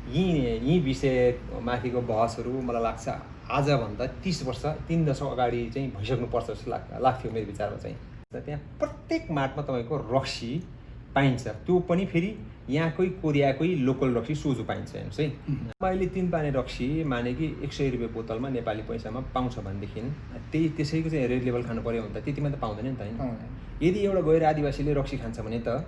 यी विषयमाथिको बहसहरू मलाई लाग्छ आजभन्दा 30 वर्ष 3 दशक अगाडि चाहिँ भइसक्नुपर्छ जस्तो लाग्थ्यो मेरो विचारमा चाहिँ। त्यहाँ प्रत्येक मार्टमा तपाईँको रक्सी पाइन्छ, त्यो पनि फेरि यहाँकै कोरियाकै लोकल रक्सी सोझो पाइन्छ। हेर्नुहोस् है, अहिले 3 पाने रक्सी माने कि 100 रुपियाँ बोतलमा नेपाली पैसामा पाउँछ भनेदेखि त्यसैको चाहिँ रेड लेभल खानु पऱ्यो भने त त्यतिमा त पाउँदैन नि त होइन। यदि एउटा गैर आदिवासीले रक्सी खान्छ भने त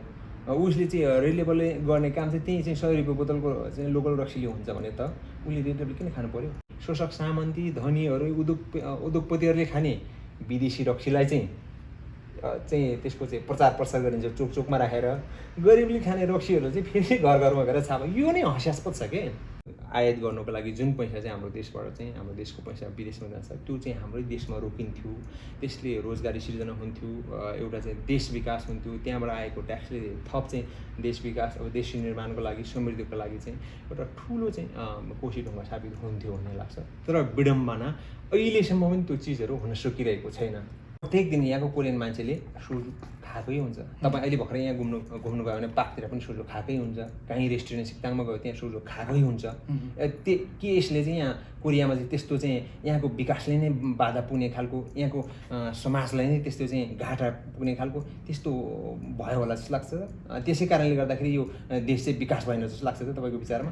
उसले चाहिँ रेड लेभलले गर्ने काम चाहिँ त्यही चाहिँ 100 रुपियाँ बोतलको चाहिँ लोकल रक्सीले हुन्छ भने त उसले रेड लेभल किन खानु पऱ्यो? शोषक सामन्ती धनीहरू उद्योगपतिहरूले खाने विदेशी रक्सीलाई चाहिँ त्यसको चाहिँ प्रचार प्रसार गरिन्छ चोक चोकमा राखेर, गरिबले खाने रक्सीहरू चाहिँ फेरि घर घरमा गएर छाप। यो नै हास्यास्पद छ के। आयात गर्नुको लागि जुन पैसा चाहिँ हाम्रो देशबाट चाहिँ हाम्रो देशको पैसा विदेशमा जान्छ त्यो चाहिँ हाम्रै देशमा रोकिन्थ्यो, त्यसले रोजगारी सिर्जना हुन्थ्यो, एउटा चाहिँ देश विकास हुन्थ्यो, त्यहाँबाट आएको ट्याक्सले थप चाहिँ देश विकास अब देश निर्माणको लागि समृद्धिको लागि चाहिँ एउटा ठुलो चाहिँ कोशी ढुङ्गा साबित हुन्थ्यो भन्ने लाग्छ। तर विडम्बना अहिलेसम्म पनि त्यो चिजहरू हुन सकिरहेको छैन। प्रत्येक दिन यहाँको कोरियन मान्छेले सुजु खाएकै हुन्छ। तपाईँ अहिले भर्खरै यहाँ घुम्नु गयो भने पार्कतिर पनि सुजु खाएकै हुन्छ, कहीँ रेस्टुरेन्ट सिक्ताङमा गयो त्यहाँ सुजु खाएकै हुन्छ। के यसले चाहिँ यहाँ कोरियामा चाहिँ त्यस्तो चाहिँ यहाँको विकासले नै बाधा पुग्ने खालको, यहाँको समाजलाई नै त्यस्तो चाहिँ घाटा पुग्ने खालको त्यस्तो भयो होला जस्तो लाग्छ। त्यसै कारणले गर्दाखेरि यो देश चाहिँ विकास भएन जस्तो लाग्छ त तपाईँको विचारमा?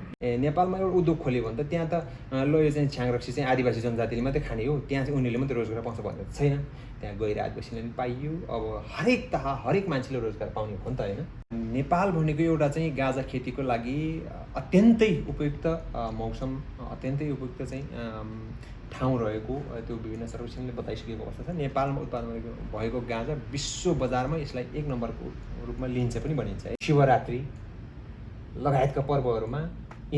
नेपालमा एउटा उद्योग खोल्यो भने त त्यहाँ त ल यो चाहिँ छ्याङ रक्सी चाहिँ आदिवासी जनजातिले मात्रै खाने हो, त्यहाँ चाहिँ उनीहरूले मात्रै रोजगार पाउँछ भन्ने त छैन। त्यहाँ गैर आदिवासीले पनि पाइयो, अब हरेक मान्छेले रोजगार पाउने हो नि त होइन। नेपाल भनेको एउटा चाहिँ गाँजा खेतीको लागि अत्यन्तै उपयुक्त मौसम, अत्यन्तै उपयुक्त चाहिँ ठाउँ रहेको त्यो विभिन्न सर्वेक्षणले बताइसकेको अवस्था छ। नेपालमा उत्पादन भएको गाँजा विश्व बजारमा यसलाई 1 नम्बरको रूपमा लिन्छ पनि भनिन्छ। शिवरात्रि लगायतका पर्वहरूमा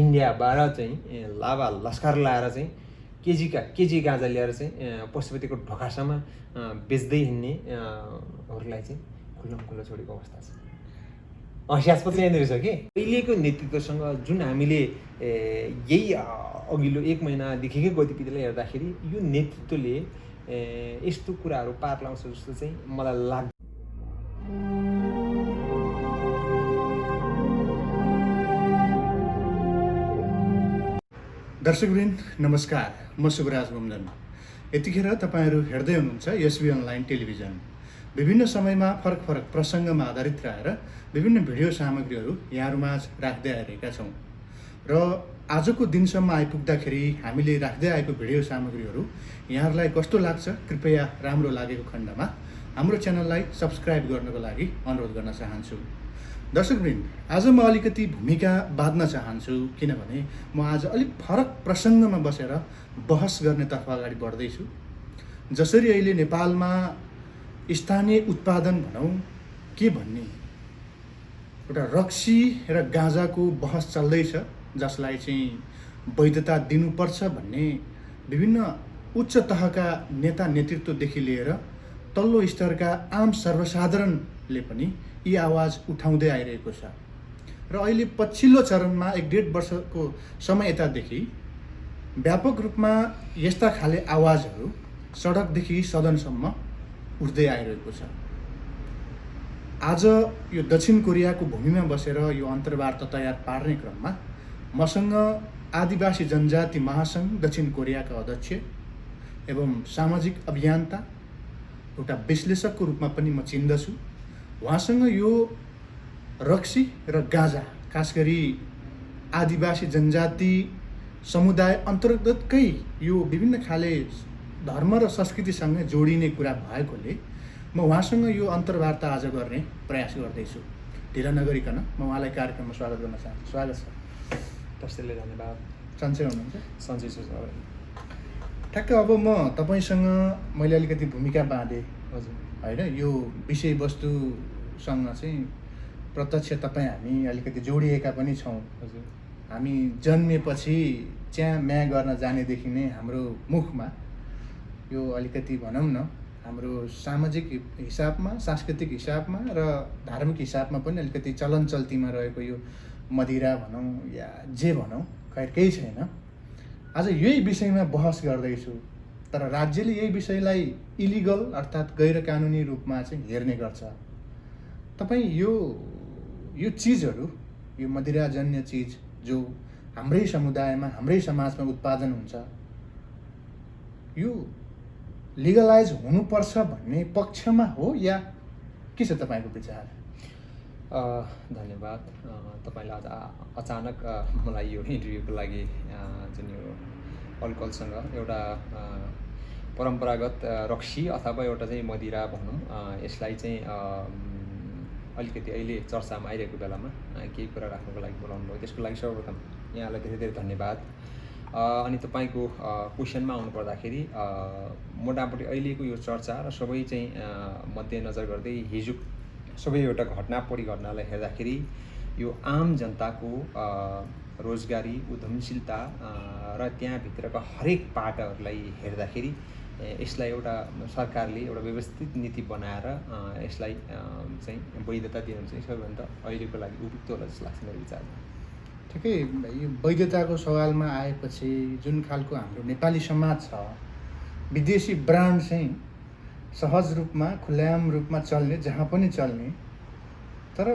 इन्डियाबाट चाहिँ लाभा लस्कर लाएर चाहिँ केजी गाँजा ल्याएर चाहिँ पशुपतिको ढोकासम्म बेच्दै हिँड्नेहरूलाई चाहिँ खुल्ला छोडेको अवस्था छ। हास्यास्पद यहाँनिर छ कि अहिलेको नेतृत्वसँग जुन हामीले यही अघिल्लो 1 महिनादेखिकै गतिविधिलाई हेर्दाखेरि यो नेतृत्वले यस्तो कुराहरू पार लाउँछ जस्तो चाहिँ मलाई लाग्छ। दर्शकवृन्द नमस्कार, म शुभराज गुम्जन। यतिखेर तपाईँहरू हेर्दै हुनुहुन्छ एसबी अनलाइन टेलिभिजन। विभिन्न समयमा फरक प्रसङ्गमा आधारित रहेर विभिन्न भिडियो सामग्रीहरू यहाँहरूमाझ राख्दै आइरहेका छौँ र आजको दिनसम्म आइपुग्दाखेरि हामीले राख्दै आएको भिडियो सामग्रीहरू यहाँहरूलाई कस्तो लाग्छ कृपया राम्रो लागेको खण्डमा हाम्रो च्यानललाई सब्सक्राइब गर्नको लागि अनुरोध गर्न चाहन्छु। दर्शकवृन्द, आज म अलिकति भूमिका बाँध्न चाहन्छु, किनभने म आज अलिक फरक प्रसङ्गमा बसेर बहस गर्नेतर्फ अगाडि बढ्दैछु। जसरी अहिले नेपालमा स्थानीय उत्पादन भनौँ के भन्ने एउटा रक्सी र गाँजाको बहस चल्दैछ, जसलाई चाहिँ वैधता दिनुपर्छ भन्ने विभिन्न उच्च तहका नेता नेतृत्वदेखि लिएर तल्लो स्तरका आम सर्वसाधारणले पनि यी आवाज उठाउँदै आइरहेको छ। र अहिले पछिल्लो चरणमा 1.5 वर्षको समय यतादेखि व्यापक रूपमा यस्ता खाले आवाजहरू सडकदेखि सदनसम्म उठ्दै आइरहेको छ। आज यो दक्षिण कोरियाको भूमिमा बसेर यो अन्तर्वार्ता तयार पार्ने क्रममा मसँग आदिवासी जनजाति महासङ्घ दक्षिण कोरियाका अध्यक्ष एवं सामाजिक अभियन्ता एउटा विश्लेषकको रूपमा पनि म चिन्दछु। उहाँसँग यो रक्सी र गाँजा खास गरी आदिवासी जनजाति समुदाय अन्तर्गतकै यो विभिन्न खाले धर्म र संस्कृतिसँग जोडिने कुरा भएकोले म उहाँसँग यो अन्तर्वार्ता आज गर्ने प्रयास गर्दैछु। ढिला नगरिकन म उहाँलाई कार्यक्रममा स्वागत गर्न चाहन्छु। स्वागत छ। त्यसैले धन्यवाद। सन्चै हुनुहुन्छ? सन्चै छु। ठ्याक्क अब म तपाईँसँग मैले अलिकति भूमिका बाँधेँ हजुर होइन, यो विषयवस्तुसँग चाहिँ प्रत्यक्ष तपाईँ हामी अलिकति जोडिएका पनि छौँ। हजुर, हामी जन्मेपछि च्या म्या गर्न जानेदेखि नै हाम्रो मुखमा यो अलिकति भनौँ न हाम्रो सामाजिक हिसाबमा, सांस्कृतिक हिसाबमा र धार्मिक हिसाबमा पनि अलिकति चलन चल्तीमा रहेको यो मदिरा भनौँ या जे भनौँ, खैर केही छैन। आज यही विषयमा बहस गर्दैछु, तर राज्यले यही विषयलाई इलिगल अर्थात् गैर कानुनी रूपमा चाहिँ हेर्ने गर्छ। तपाईँ यो चिजहरू, यो मदिराजन्य चिज जो हाम्रै समुदायमा हाम्रै समाजमा उत्पादन हुन्छ, यो लिगलाइज हुनुपर्छ भन्ने पक्षमा हो या के छ तपाईँको विचार? धन्यवाद। तपाईँले आज अचानक मलाई यो इन्टरभ्यूको लागि जुन यो अल्कोहलसँग एउटा परम्परागत रक्सी अथवा एउटा चाहिँ मदिरा भनौँ, यसलाई चाहिँ अलिकति अहिले चर्चामा आइरहेको बेलामा केही कुरा राख्नुको लागि बोलाउनु भयो, त्यसको लागि सर्वप्रथम यहाँलाई धेरै धेरै धन्यवाद। अनि तपाईँको क्वेसनमा आउनु पर्दाखेरि मोटामोटी अहिलेको यो चर्चा र सबै चाहिँ मध्यनजर गर्दै हिजो सबै एउटा घटना परिघटनालाई हेर्दाखेरि यो आम जनताको रोजगारी, उद्यमशीलता र त्यहाँभित्रका हरेक पाटहरूलाई हेर्दाखेरि यसलाई एउटा सरकारले एउटा व्यवस्थित नीति बनाएर यसलाई चाहिँ वैधता दिनु चाहिँ सबैभन्दा अहिलेको लागि उपयुक्त होला जस्तो लाग्छ मेरो विचारमा। ठिकै, यो वैधताको सवालमा आएपछि जुन खालको हाम्रो नेपाली समाज छ, विदेशी ब्रान्ड चाहिँ सहज रूपमा खुल्याम रूपमा चल्ने, जहाँ पनि चल्ने, तर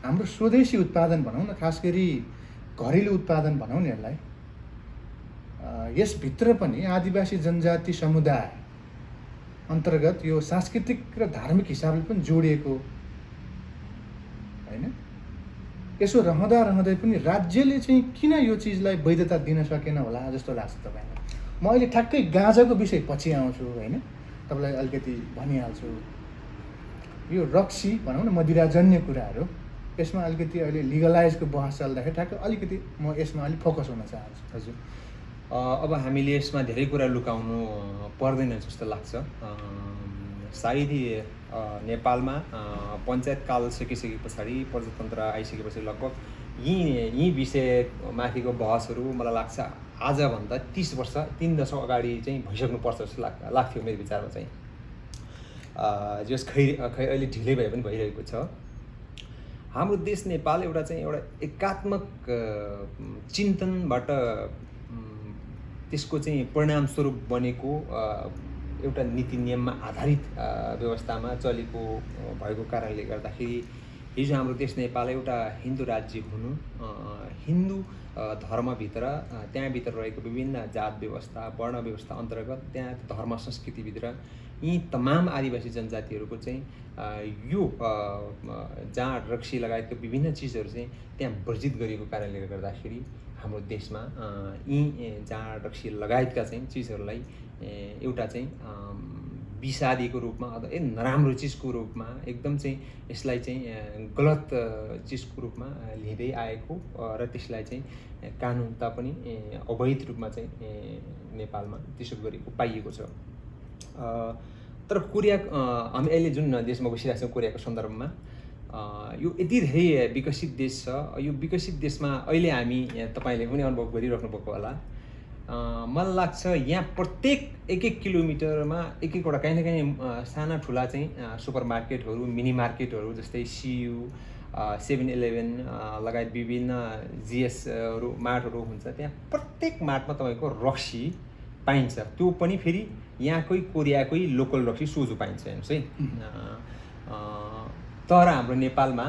हाम्रो स्वदेशी उत्पादन भनौँ न, खास गरी घरेलु उत्पादन भनौँ न यसलाई, यसभित्र पनि आदिवासी जनजाति समुदाय अन्तर्गत यो सांस्कृतिक र धार्मिक हिसाबले पनि जोडिएको होइन। यसो रहँदा रहँदै पनि राज्यले चाहिँ किन यो चिजलाई वैधता दिन सकेन होला जस्तो लाग्छ तपाईँलाई? म अहिले ठ्याक्कै गाँजाको विषय पछि आउँछु होइन, तपाईँलाई अलिकति भनिहाल्छु। यो रक्सी भनौँ न, मदिराजन्य कुराहरू, यसमा अलिकति अहिले लिगलाइजको बहस चल्दाखेरि ठ्याक्कै अलिकति म यसमा अलिक फोकस हुन चाहन्छु। हजुर, अब हामीले यसमा धेरै कुरा लुकाउनु पर्दैन जस्तो लाग्छ। सायद नेपालमा पञ्चायत काल सकिसके पछाडि, प्रजातन्त्र आइसकेपछि लगभग यी विषयमाथिको बहसहरू मलाई लाग्छ आजभन्दा 30 वर्ष 3 दशक अगाडि चाहिँ भइसक्नुपर्छ जस्तो लाग्थ्यो मेरो विचारमा चाहिँ। जस खै अहिले ढिलै भए पनि भइरहेको छ। हाम्रो देश नेपाल एउटा एकात्मक चिन्तनबाट त्यसको चाहिँ परिणामस्वरूप बनेको एउटा नीति नियममा आधारित व्यवस्थामा चलेको भएको कारणले गर्दाखेरि हिजो हाम्रो देश नेपाल एउटा हिन्दू राज्य हुनु, हिन्दू धर्मभित्र त्यहाँभित्र रहेको विभिन्न जात व्यवस्था, वर्ण व्यवस्था अन्तर्गत त्यहाँ धर्म संस्कृतिभित्र यी तमाम आदिवासी जनजातिहरूको चाहिँ यो जाँड रक्सी लगायतको विभिन्न चिजहरू चाहिँ त्यहाँ वर्जित गरिएको कारणले गर्दाखेरि हाम्रो देशमा यी जाँड रक्सी लगायतका चाहिँ चिजहरूलाई एउटा चाहिँ विषादीको रूपमा अथवा नराम्रो चिजको रूपमा एकदम चाहिँ यसलाई चाहिँ गलत चिजको रूपमा लिँदै आएको र त्यसलाई चाहिँ कानुनता पनि अवैध रूपमा चाहिँ नेपालमा त्यसो गरेको पाइएको छ। तर कोरिया, हामी अहिले जुन देशमा बसिरहेको छौँ कोरियाको सन्दर्भमा, यो यति धेरै विकसित देश छ। यो विकसित देशमा अहिले हामी, तपाईँले पनि अनुभव गरिराख्नु भएको होला, मलाई लाग्छ यहाँ प्रत्येक 1-1 किलोमिटरमा एकवटा काहीँ न काहीँ साना ठुला चाहिँ सुपर मार्केटहरू, मिनी मार्केटहरू जस्तै सियु, 7-11 लगायत विभिन्न जिएसहरू मार्टहरू हुन्छ। त्यहाँ प्रत्येक मार्टमा तपाईँको रक्सी पाइन्छ। त्यो पनि फेरि यहाँकै कोरियाकै लोकल रक्सी सोझो पाइन्छ हेर्नुहोस् है। तर हाम्रो नेपालमा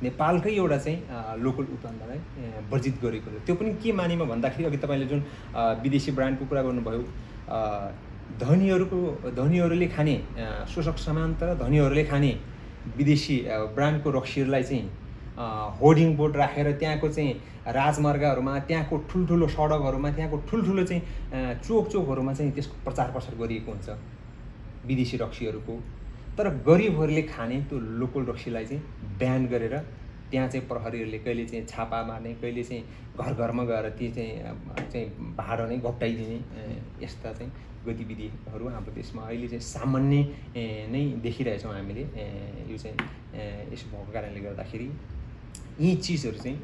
नेपालकै एउटा चाहिँ लोकल उत्पादनलाई वर्जित गरेको छ। त्यो पनि के मानेमा भन्दाखेरि अघि तपाईँले जुन विदेशी ब्रान्डको कुरा गर्नुभयो, धनीहरूले खाने, शोषक समान्तर धनीहरूले खाने विदेशी ब्रान्डको रक्सीहरूलाई चाहिँ होर्डिङ बोर्ड राखेर त्यहाँको चाहिँ राजमार्गहरूमा, त्यहाँको ठुल्ठुलो सडकहरूमा, त्यहाँको ठुल्ठुलो चाहिँ चोकहरूमा चाहिँ त्यसको प्रचार प्रसार गरिएको हुन्छ विदेशी रक्सीहरूको। तर गरिबहरूले खाने त्यो लोकल रक्सीलाई चाहिँ ब्यान गरेर त्यहाँ चाहिँ प्रहरीहरूले कहिले चाहिँ छापा मार्ने, कहिले चाहिँ घर घरमा गएर ती चाहिँ भाडा नै घटाइदिने यस्ता चाहिँ गतिविधिहरू हाम्रो देशमा अहिले चाहिँ सामान्य नै देखिरहेछौँ हामीले। यो चाहिँ यसो भएको कारणले गर्दाखेरि यी चिजहरू चाहिँ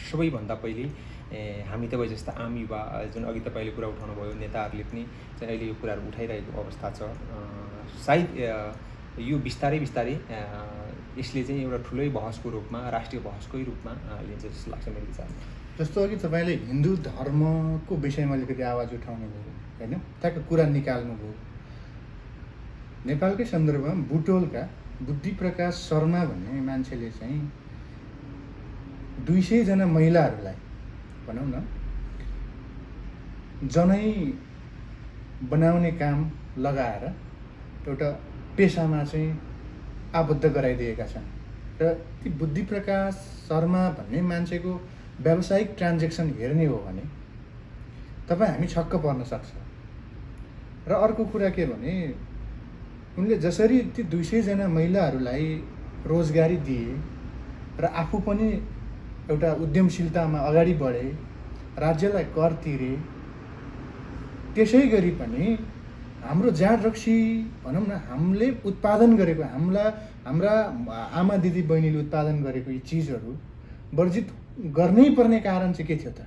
सबैभन्दा पहिले हामी तपाईँ जस्ता आम युवा, जुन अघि तपाईँले कुरा उठाउनु भयो, नेताहरूले पनि चाहिँ अहिले यो कुराहरू उठाइरहेको अवस्था छ। सायद यो बिस्तारै यसले चाहिँ एउटा ठुलै बहसको रूपमा, राष्ट्रिय बहसकै रूपमा लिन्छ जस्तो लाग्छ मेरो विचारमा। जस्तो अघि तपाईँले हिन्दू धर्मको विषयमा अलिकति आवाज उठाउनु भयो होइन, त्यहाँको कुरा निकाल्नुभयो। नेपालकै सन्दर्भमा बुटोलका बुद्धि प्रकाश शर्मा भन्ने मान्छेले चाहिँ 200 जना महिलाहरूलाई भनौँ न जनै बनाउने काम लगाएर एउटा पेसामा चाहिँ आबद्ध गराइदिएका छन् र ती बुद्धिप्रकाश शर्मा भन्ने मान्छेको व्यावसायिक ट्रान्जेक्सन हेर्ने हो भने हामी छक्क पर्न सक्छ। र अर्को कुरा के भने उनले जसरी ती 200 जना महिलाहरूलाई रोजगारी दिए र आफू पनि एउटा उद्यमशीलतामा अगाडि बढे, राज्यलाई कर तिरे, त्यसै गरी पनि हाम्रो जाँड रक्सी भनौँ न हामीले उत्पादन गरेको हाम्रा आमा दिदी बहिनीले उत्पादन गरेको यी चिजहरू वर्जित गर्नै पर्ने कारण चाहिँ के थियो त?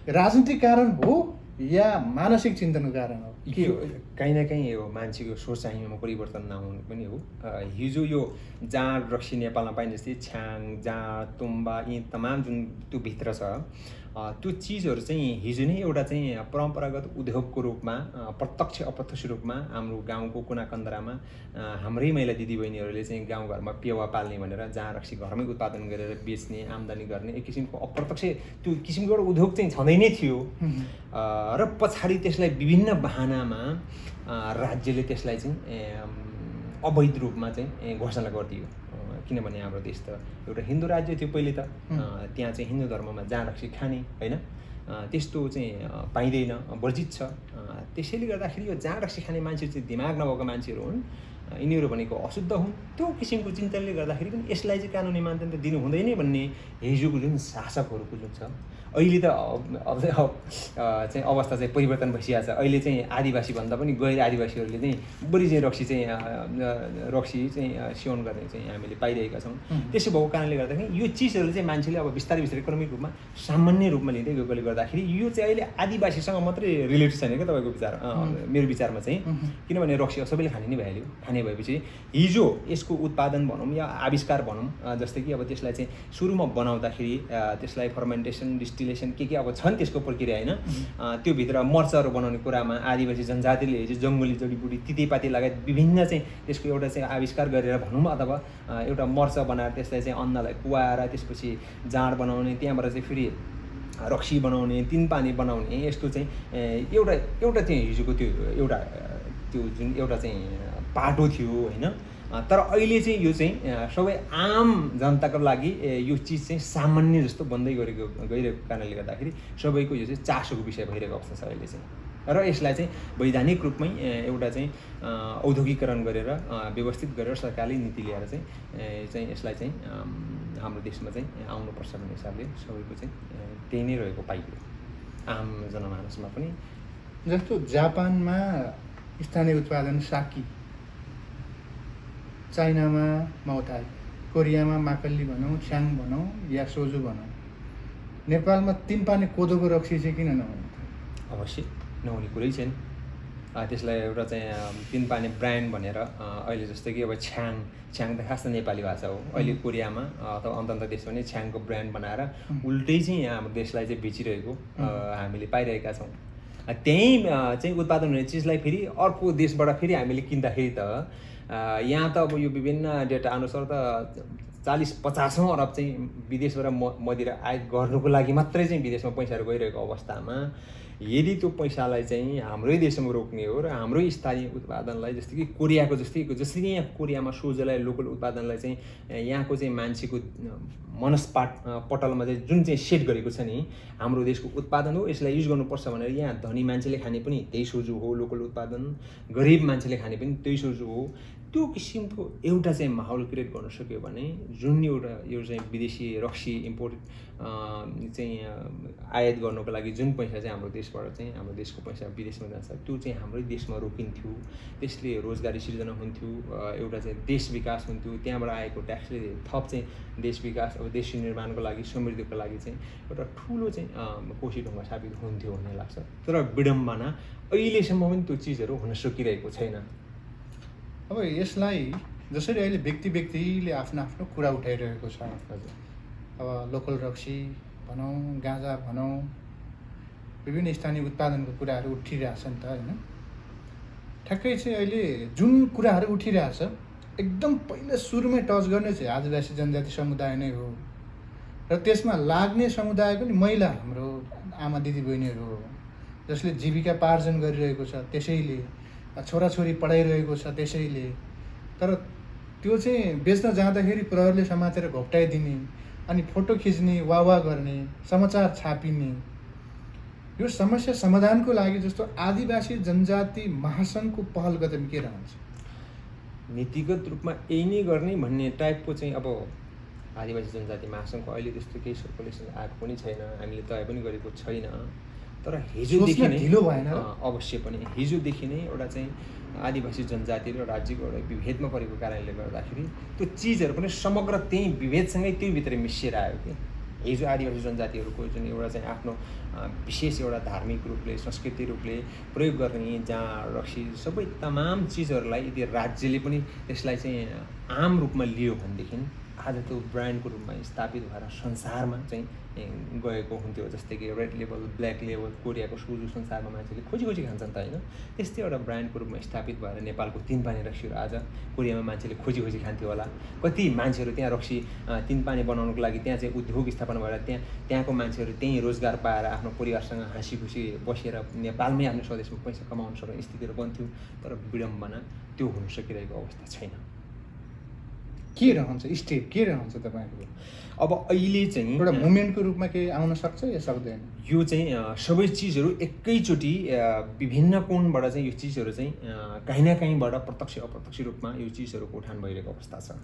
राजनीतिक कारण हो या मानसिक चिन्तनको कारण हो? के हो? कहीँ न कहीँ हो मान्छेको सोच चाहिँमा परिवर्तन नहुनु पनि हो। हिजो यो जाँड रक्सी नेपालमा पाइने जस्तै छ्याङ, जाँड, तुम्बा यी तमाम जुन त्यो भित्र छ त्यो चिजहरू चाहिँ हिजो नै एउटा चाहिँ परम्परागत उद्योगको रूपमा प्रत्यक्ष अप्रत्यक्ष रूपमा हाम्रो गाउँको कुना कन्दरामा हाम्रै महिला दिदीबहिनीहरूले चाहिँ गाउँघरमा पेवा पाल्ने भनेर जाँड रक्सी घरमै उत्पादन गरेर बेच्ने, आम्दानी गर्ने एक किसिमको अप्रत्यक्ष त्यो किसिमको एउटा उद्योग चाहिँ छँदै नै थियो। र पछाडि त्यसलाई विभिन्न बहानामा राज्यले त्यसलाई चाहिँ अवैध रूपमा चाहिँ घोषणा गरिदियो। किनभने हाम्रो देश त एउटा हिन्दू राज्य थियो पहिले त, त्यहाँ चाहिँ हिन्दू धर्ममा जाँड रक्सी खाने होइन त्यस्तो चाहिँ पाइँदैन, वर्जित छ। त्यसैले गर्दाखेरि यो जाँड रक्सी खाने मान्छेहरू चाहिँ दिमाग नभएको मान्छेहरू हुन्, यिनीहरू भनेको अशुद्ध हुन्। त्यो किसिमको चिन्तनले गर्दाखेरि पनि यसलाई चाहिँ कानुनी मान्यता दिनु हुँदैन भन्ने हिजोको जुन शासकहरूको जुन छ, अहिले त चाहिँ अवस्था चाहिँ परिवर्तन भइसकेको छ। अहिले चाहिँ आदिवासी भन्दा पनि गैर आदिवासीहरूले चाहिँ बढी चाहिँ रक्सी चाहिँ सेवन गर्ने चाहिँ हामीले पाइरहेका छौँ। त्यसो भएको कारणले गर्दाखेरि यो चिजहरू चाहिँ मान्छेले अब बिस्तारै बिस्तारै क्रमिक रूपमा सामान्य रूपमा लिँदै गएकोले गर्दाखेरि यो चाहिँ अहिले आदिवासीसँग मात्रै रिलेटेड छैन क्या तपाईँको विचार, मेरो विचारमा चाहिँ। किनभने रक्सी सबैले खाने नै भइहाल्यो। खाने भएपछि हिजो यसको उत्पादन भनौँ या आविष्कार भनौँ, जस्तै कि अब त्यसलाई चाहिँ सुरुमा बनाउँदाखेरि त्यसलाई फर्मेन्टेसन, डिस्टिलेसन के अब छन् त्यसको प्रक्रिया होइन। त्यो भित्र मर्चहरू बनाउने कुरामा आदिवासी जनजातिले हिजो जङ्गली जडीबुटी, तितेपाती लगायत विभिन्न चाहिँ त्यसको एउटा चाहिँ आविष्कार गरेर भनौँ अथवा एउटा मर्च बनाएर त्यसलाई चाहिँ अन्नलाई कुवाएर त्यसपछि जाँड बनाउने, त्यहाँबाट चाहिँ फेरि रक्सी बनाउने, तिन पानी बनाउने, यस्तो चाहिँ एउटा चाहिँ हिजोको त्यो जुन एउटा चाहिँ पाटो थियो होइन। तर अहिले चाहिँ यो चाहिँ सबै आम जनताको लागि यो चिज चाहिँ सामान्य जस्तो बन्दै गइरहेको कारणले गर्दाखेरि सबैको यो चाहिँ चासोको विषय भइरहेको अवस्था छ अहिले चाहिँ। र यसलाई चाहिँ वैधानिक रूपमै एउटा चाहिँ औद्योगिकरण गरेर व्यवस्थित गरेर सरकारले नीति ल्याएर चाहिँ यसलाई चाहिँ हाम्रो देशमा चाहिँ आउनुपर्छ भन्ने हिसाबले सबैको चाहिँ त्यही नै रहेको पाइयो आम जनमानसमा पनि। जस्तो जापानमा स्थानीय उत्पादन साकी, चाइनामा माउथाई, कोरियामा माकल्ली भनौँ, छ्याङ भनौँ या सोजु भनौँ, नेपालमा तिन पानी कोदोको रक्सी चाहिँ किन नहुनु? अवश्य नहुने कुरै छैन। त्यसलाई एउटा चाहिँ तिन पानी ब्रान्ड भनेर अहिले जस्तै कि अब छ्याङ त खास त नेपाली भाषा हो। अहिले कोरियामा अथवा अन्त देशमा पनि छ्याङको ब्रान्ड बनाएर उल्टै चाहिँ हाम्रो देशलाई चाहिँ बेचिरहेको हामीले पाइरहेका छौँ। त्यहीँ चाहिँ उत्पादन हुने चिजलाई फेरि अर्को देशबाट फेरि हामीले किन्दाखेरि त यहाँ त अब यो विभिन्न डेटा अनुसार त 40-50 अरब चाहिँ विदेशबाट मदिरा आयात गर्नुको लागि मात्रै चाहिँ विदेशमा पैसाहरू गइरहेको अवस्थामा यदि त्यो पैसालाई चाहिँ हाम्रै देशमा रोक्ने हो र हाम्रै स्थानीय उत्पादनलाई जस्तै कि कोरियाको जस्तै कि यहाँ कोरियामा सोझोलाई लोकल उत्पादनलाई चाहिँ यहाँको चाहिँ मान्छेको पटलमा चाहिँ जुन चाहिँ सेट गरेको छ नि हाम्रो देशको उत्पादन हो, यसलाई युज गर्नुपर्छ भनेर यहाँ धनी मान्छेले खाने पनि त्यही सोझो हो लोकल उत्पादन, गरिब मान्छेले खाने पनि त्यही सोझो हो। त्यो किसिमको एउटा चाहिँ माहौल क्रिएट गर्न सक्यो भने जुन एउटा यो चाहिँ विदेशी रक्सी इम्पोर्ट चाहिँ आयात गर्नको लागि जुन पैसा चाहिँ हाम्रो देशबाट चाहिँ हाम्रो देशको पैसा विदेशमा जान्छ त्यो चाहिँ हाम्रै देशमा रोकिन्थ्यो। त्यसले रोजगारी सिर्जना हुन्थ्यो, एउटा चाहिँ देश विकास हुन्थ्यो। त्यहाँबाट आएको ट्याक्सले थप चाहिँ देश विकास अब देश निर्माणको लागि समृद्धिको लागि चाहिँ एउटा ठुलो चाहिँ कोशी ढुङ्गा साबित हुन्थ्यो भन्ने लाग्छ। तर विडम्बना अहिलेसम्म पनि त्यो चिजहरू हुन सकिरहेको छैन। अब यसलाई जसरी अहिले व्यक्तिले आफ्नो कुरा उठाइरहेको छ, अब लोकल रक्सी भनौँ, गाँजा भनौँ, विभिन्न स्थानीय उत्पादनको कुराहरू उठिरहेछ नि त होइन। ठ्याक्कै चाहिँ अहिले जुन कुराहरू उठिरहेछ एकदम पहिला सुरुमै टच गर्ने चाहिँ आदिवासी जनजाति समुदाय नै हो। र त्यसमा लाग्ने समुदाय पनि महिला हाम्रो आमा दिदीबहिनीहरू हो, जसले जीविका पार्जन गरिरहेको छ त्यसैले, छोराछोरी पढाइरहेको छ त्यसैले। तर त्यो चाहिँ बेच्न जाँदाखेरि प्रहरीले समातेर घोप्टाइदिने, अनि फोटो खिच्ने, वाह गर्ने, समाचार छापिने। यो समस्या समाधानको लागि जस्तो आदिवासी जनजाति महासङ्घको पहल कदम के रहन्छ? नीतिगत रूपमा यही नै गर्ने भन्ने टाइपको चाहिँ अब आदिवासी जनजाति महासङ्घको अहिले त्यस्तो केही सर्कुलेसन आएको पनि छैन, हामीले तय पनि गरेको छैन। तर हिजोदेखि नै ढिलो भएन र? अवश्य पनि हिजोदेखि नै एउटा चाहिँ आदिवासी जनजाति र राज्यको एउटा विभेदमा परेको कारणले गर्दाखेरि त्यो चिजहरू पनि समग्र त्यही विभेदसँगै त्यही भित्र मिसिएर आयो कि हिजो आदिवासी जनजातिहरूको जुन एउटा चाहिँ आफ्नो विशेष एउटा धार्मिक रूपले संस्कृति रूपले प्रयोग गर्ने जाँड रक्सी सबै तमाम चिजहरूलाई यदि राज्यले पनि त्यसलाई चाहिँ आम रूपमा लियो भनेदेखि आज त्यो ब्रान्डको रूपमा स्थापित भएर संसारमा चाहिँ गएको हुन्थ्यो। जस्तै कि रेड लेबल, ब्ल्याक लेबल, कोरियाको सुजु संसारमा मान्छेले खोजी खोजी खान्छन् त होइन। त्यस्तै एउटा ब्रान्डको रूपमा स्थापित भएर नेपालको 3 पानी रक्सीहरू आज कोरियामा मान्छेले खोजी खोजी खान्थ्यो होला। कति मान्छेहरू त्यहाँ रक्सी 3 पानी बनाउनुको लागि त्यहाँ चाहिँ उद्योग स्थापना भएर त्यहाँको मान्छेहरू त्यहीँ रोजगार पाएर आफ्नो परिवारसँग हाँसी खुसी बसेर नेपालमै आफ्नो स्वदेशमा पैसा कमाउन सक्ने स्थितिहरू बन्थ्यो। तर विडम्बना त्यो हुन सकिरहेको अवस्था छैन। के रहन्छ स्टेप, के रहन्छ तपाईँको? अब अहिले चाहिँ एउटा मुभमेन्टको रूपमा केही आउन सक्छ या सक्दैन? यो चाहिँ सबै चिजहरू एकैचोटि विभिन्न कोणबाट चाहिँ यो चिजहरू चाहिँ कहीँ न कहीँबाट प्रत्यक्ष अप्रत्यक्ष रूपमा यो चिजहरूको उठान भइरहेको अवस्था छ।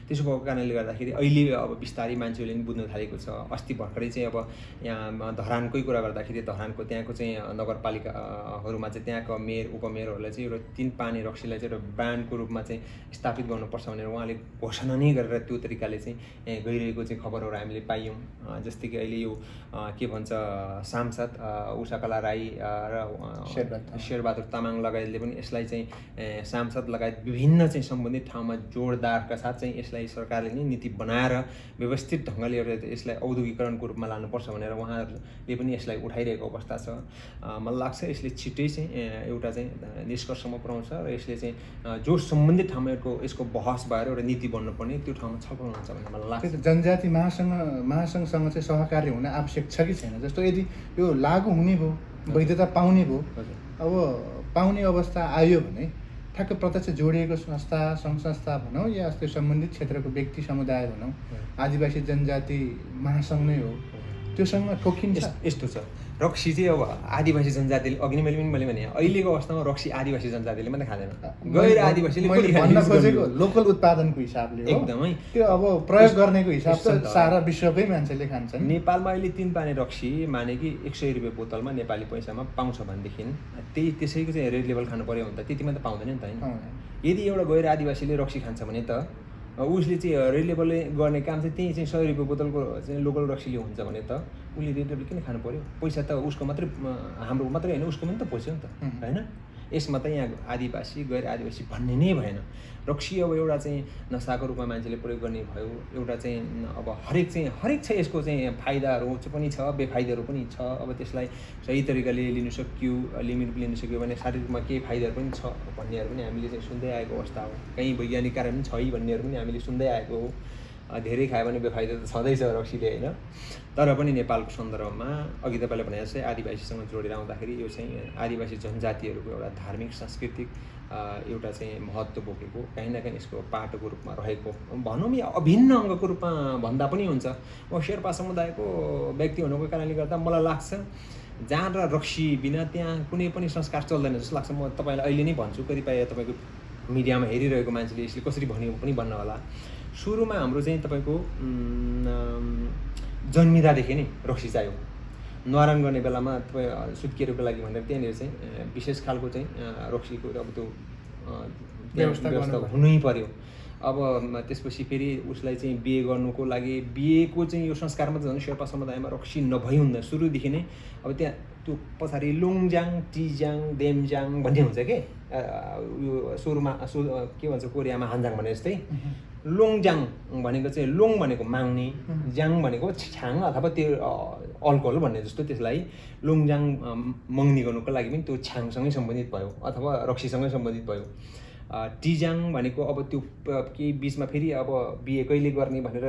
त्यसो भएको कारणले गर्दाखेरि अहिले अब बिस्तारै मान्छेहरूले पनि बुझ्न थालेको छ। अस्ति भर्खरै चाहिँ अब यहाँ धरानकै कुरा गर्दाखेरि धरानको त्यहाँको चाहिँ नगरपालिकाहरूमा चाहिँ त्यहाँको मेयर उपमेयरहरूलाई चाहिँ एउटा 3 पानी रक्सीलाई चाहिँ एउटा ब्रान्डको रूपमा चाहिँ स्थापित गर्नुपर्छ भनेर उहाँले घोषणा नै गरेर त्यो तरिकाले चाहिँ गइरहेको चाहिँ खबरहरू हामीले पायौँ। जस्तै कि अहिले यो के भन्छ सांसद उषाकला राई र शेरबहादुर तामाङ लगायतले पनि यसलाई चाहिँ सांसद लगायत विभिन्न चाहिँ सम्बन्धित ठाउँमा जोडदारका साथ चाहिँ यसलाई सरकारले नै नीति बनाएर व्यवस्थित ढङ्गले एउटा यसलाई औद्योगिकरणको रूपमा लानुपर्छ भनेर उहाँहरूले पनि यसलाई उठाइरहेको अवस्था छ। मलाई लाग्छ यसले छिट्टै चाहिँ एउटा चाहिँ निष्कर्षमा पुर्याउँछ र यसले चाहिँ जो सम्बन्धित ठाउँमा यसको बहस भएर एउटा नीति बन्नुपर्ने त्यो ठाउँमा छलफल हुन्छ भन्ने मलाई लाग्छ। जनजाति महासङ्घसँग चाहिँ सहकार्य हुन आवश्यक छ कि छैन? जस्तो यदि यो लागू हुने भयो, वैधता पाउने भयो, अब पाउने अवस्था आयो भने ठ्याक्क प्रत्यक्ष जोडिएको संस्था सङ्घ संस्था भनौँ या त्यो सम्बन्धित क्षेत्रको व्यक्ति समुदाय भनौँ, आदिवासी जनजाति महासङ्घ नै हो, त्योसँग ठोकिन्छ। यस्तो छ रक्सी चाहिँ अब आदिवासी जनजातिले अघि नै मैले भने अहिलेको अवस्थामा रक्सी आदिवासी जनजातिले मात्रै खाँदैन, गैर आदिवासीले पनि भन्न खोजेको लोकल उत्पादनको हिसाबले हो एकदमै। त्यो अब प्रयोग गर्नेको हिसाब त सारा विश्वकै मान्छेले खान्छन्। नेपालमा अहिले 3 पानी रक्सी माने कि 100 रुपियाँ बोतलमा नेपाली पैसामा पाउँछ भनेदेखि त्यसैको चाहिँ रेड लेभल खानु पर्यो भने त त्यतिमा त पाउँदैन नि त होइन। यदि एउटा गैर आदिवासीले रक्सी खान्छ भने त उसले चाहिँ रेड लेबलले गर्ने काम चाहिँ त्यही चाहिँ 100 रुपियाँ बोतलको चाहिँ लोकल रक्सीले हुन्छ भने त उसले रेड लेबल किन खानु पर्यो? पैसा त उसको मात्रै, हाम्रो मात्रै होइन उसको पनि त पस्यो नि त होइन। यसमा त यहाँ आदिवासी गैर आदिवासी भन्ने नै भएन। रक्सी अब एउटा चाहिँ नसाको रूपमा मान्छेले प्रयोग गर्ने भयो, एउटा चाहिँ अब हरेक छ यसको चाहिँ फाइदाहरू पनि छ, बेफाइदाहरू पनि छ। अब त्यसलाई सही तरिकाले लिनु सक्यो, लिमिट लिनु सक्यो भने शारीरिक रूपमा केही फाइदाहरू पनि छ भन्नेहरू पनि हामीले चाहिँ सुन्दै आएको अवस्था हो। कहीँ वैज्ञानिक कारण पनि छ भन्नेहरू पनि हामीले सुन्दै आएको हो। धेरै खायो भने बेफाइदा त छँदैछ रक्सीले होइन। तर पनि नेपालको सन्दर्भमा अघि तपाईँले भने जस्तै आदिवासीसँग जोडेर आउँदाखेरि यो चाहिँ आदिवासी जनजातिहरूको एउटा धार्मिक सांस्कृतिक एउटा चाहिँ महत्त्व बोकेको कहीँ न कहीँ यसको पाटोको रूपमा रहेको भनौँ या अभिन्न अङ्गको रूपमा भन्दा पनि हुन्छ। म शेर्पा समुदायको व्यक्ति हुनुको कारणले गर्दा मलाई लाग्छ जाँड र रक्सी बिना त्यहाँ कुनै पनि संस्कार चल्दैन जस्तो लाग्छ। म तपाईँलाई अहिले नै भन्छु, कतिपय तपाईँको मिडियामा हेरिरहेको मान्छेले यसले कसरी भन्यो पनि भन्न होला। सुरुमा हाम्रो चाहिँ तपाईँको जन्मिँदादेखि नै रक्सी चाहियो। न्वारान गर्ने बेलामा तपाईँ सुत्केहरूको लागि भनेर त्यहाँनिर चाहिँ विशेष खालको चाहिँ रक्सीको अब त्यो व्यवस्था हुनै पर्यो। अब त्यसपछि फेरि उसलाई चाहिँ बिहे गर्नुको लागि बिहेको चाहिँ यो संस्कारमा त झन् शेर्पा समुदायमा रक्सी नभई हुँदैन सुरुदेखि नै। अब त्यहाँ त्यो पछाडि लुङजाङ, टिजाङ, देमजाङ भन्ने हुन्छ के यो सुरुमा के भन्छ कोरियामा हान्जाङ भने जस्तै। लोङजाङ भनेको चाहिँ लोङ भनेको माग्ने, ज्याङ भनेको छ्याङ अथवा त्यो अल्कोहल भन्ने जस्तो त्यसलाई लोङजाङ मङ्नी गर्नुको लागि पनि त्यो छ्याङसँगै सम्बन्धित भयो अथवा रक्सीसँगै सम्बन्धित भयो। टिजाङ भनेको अब त्यो केही बिचमा फेरि अब बिए कहिले गर्ने भनेर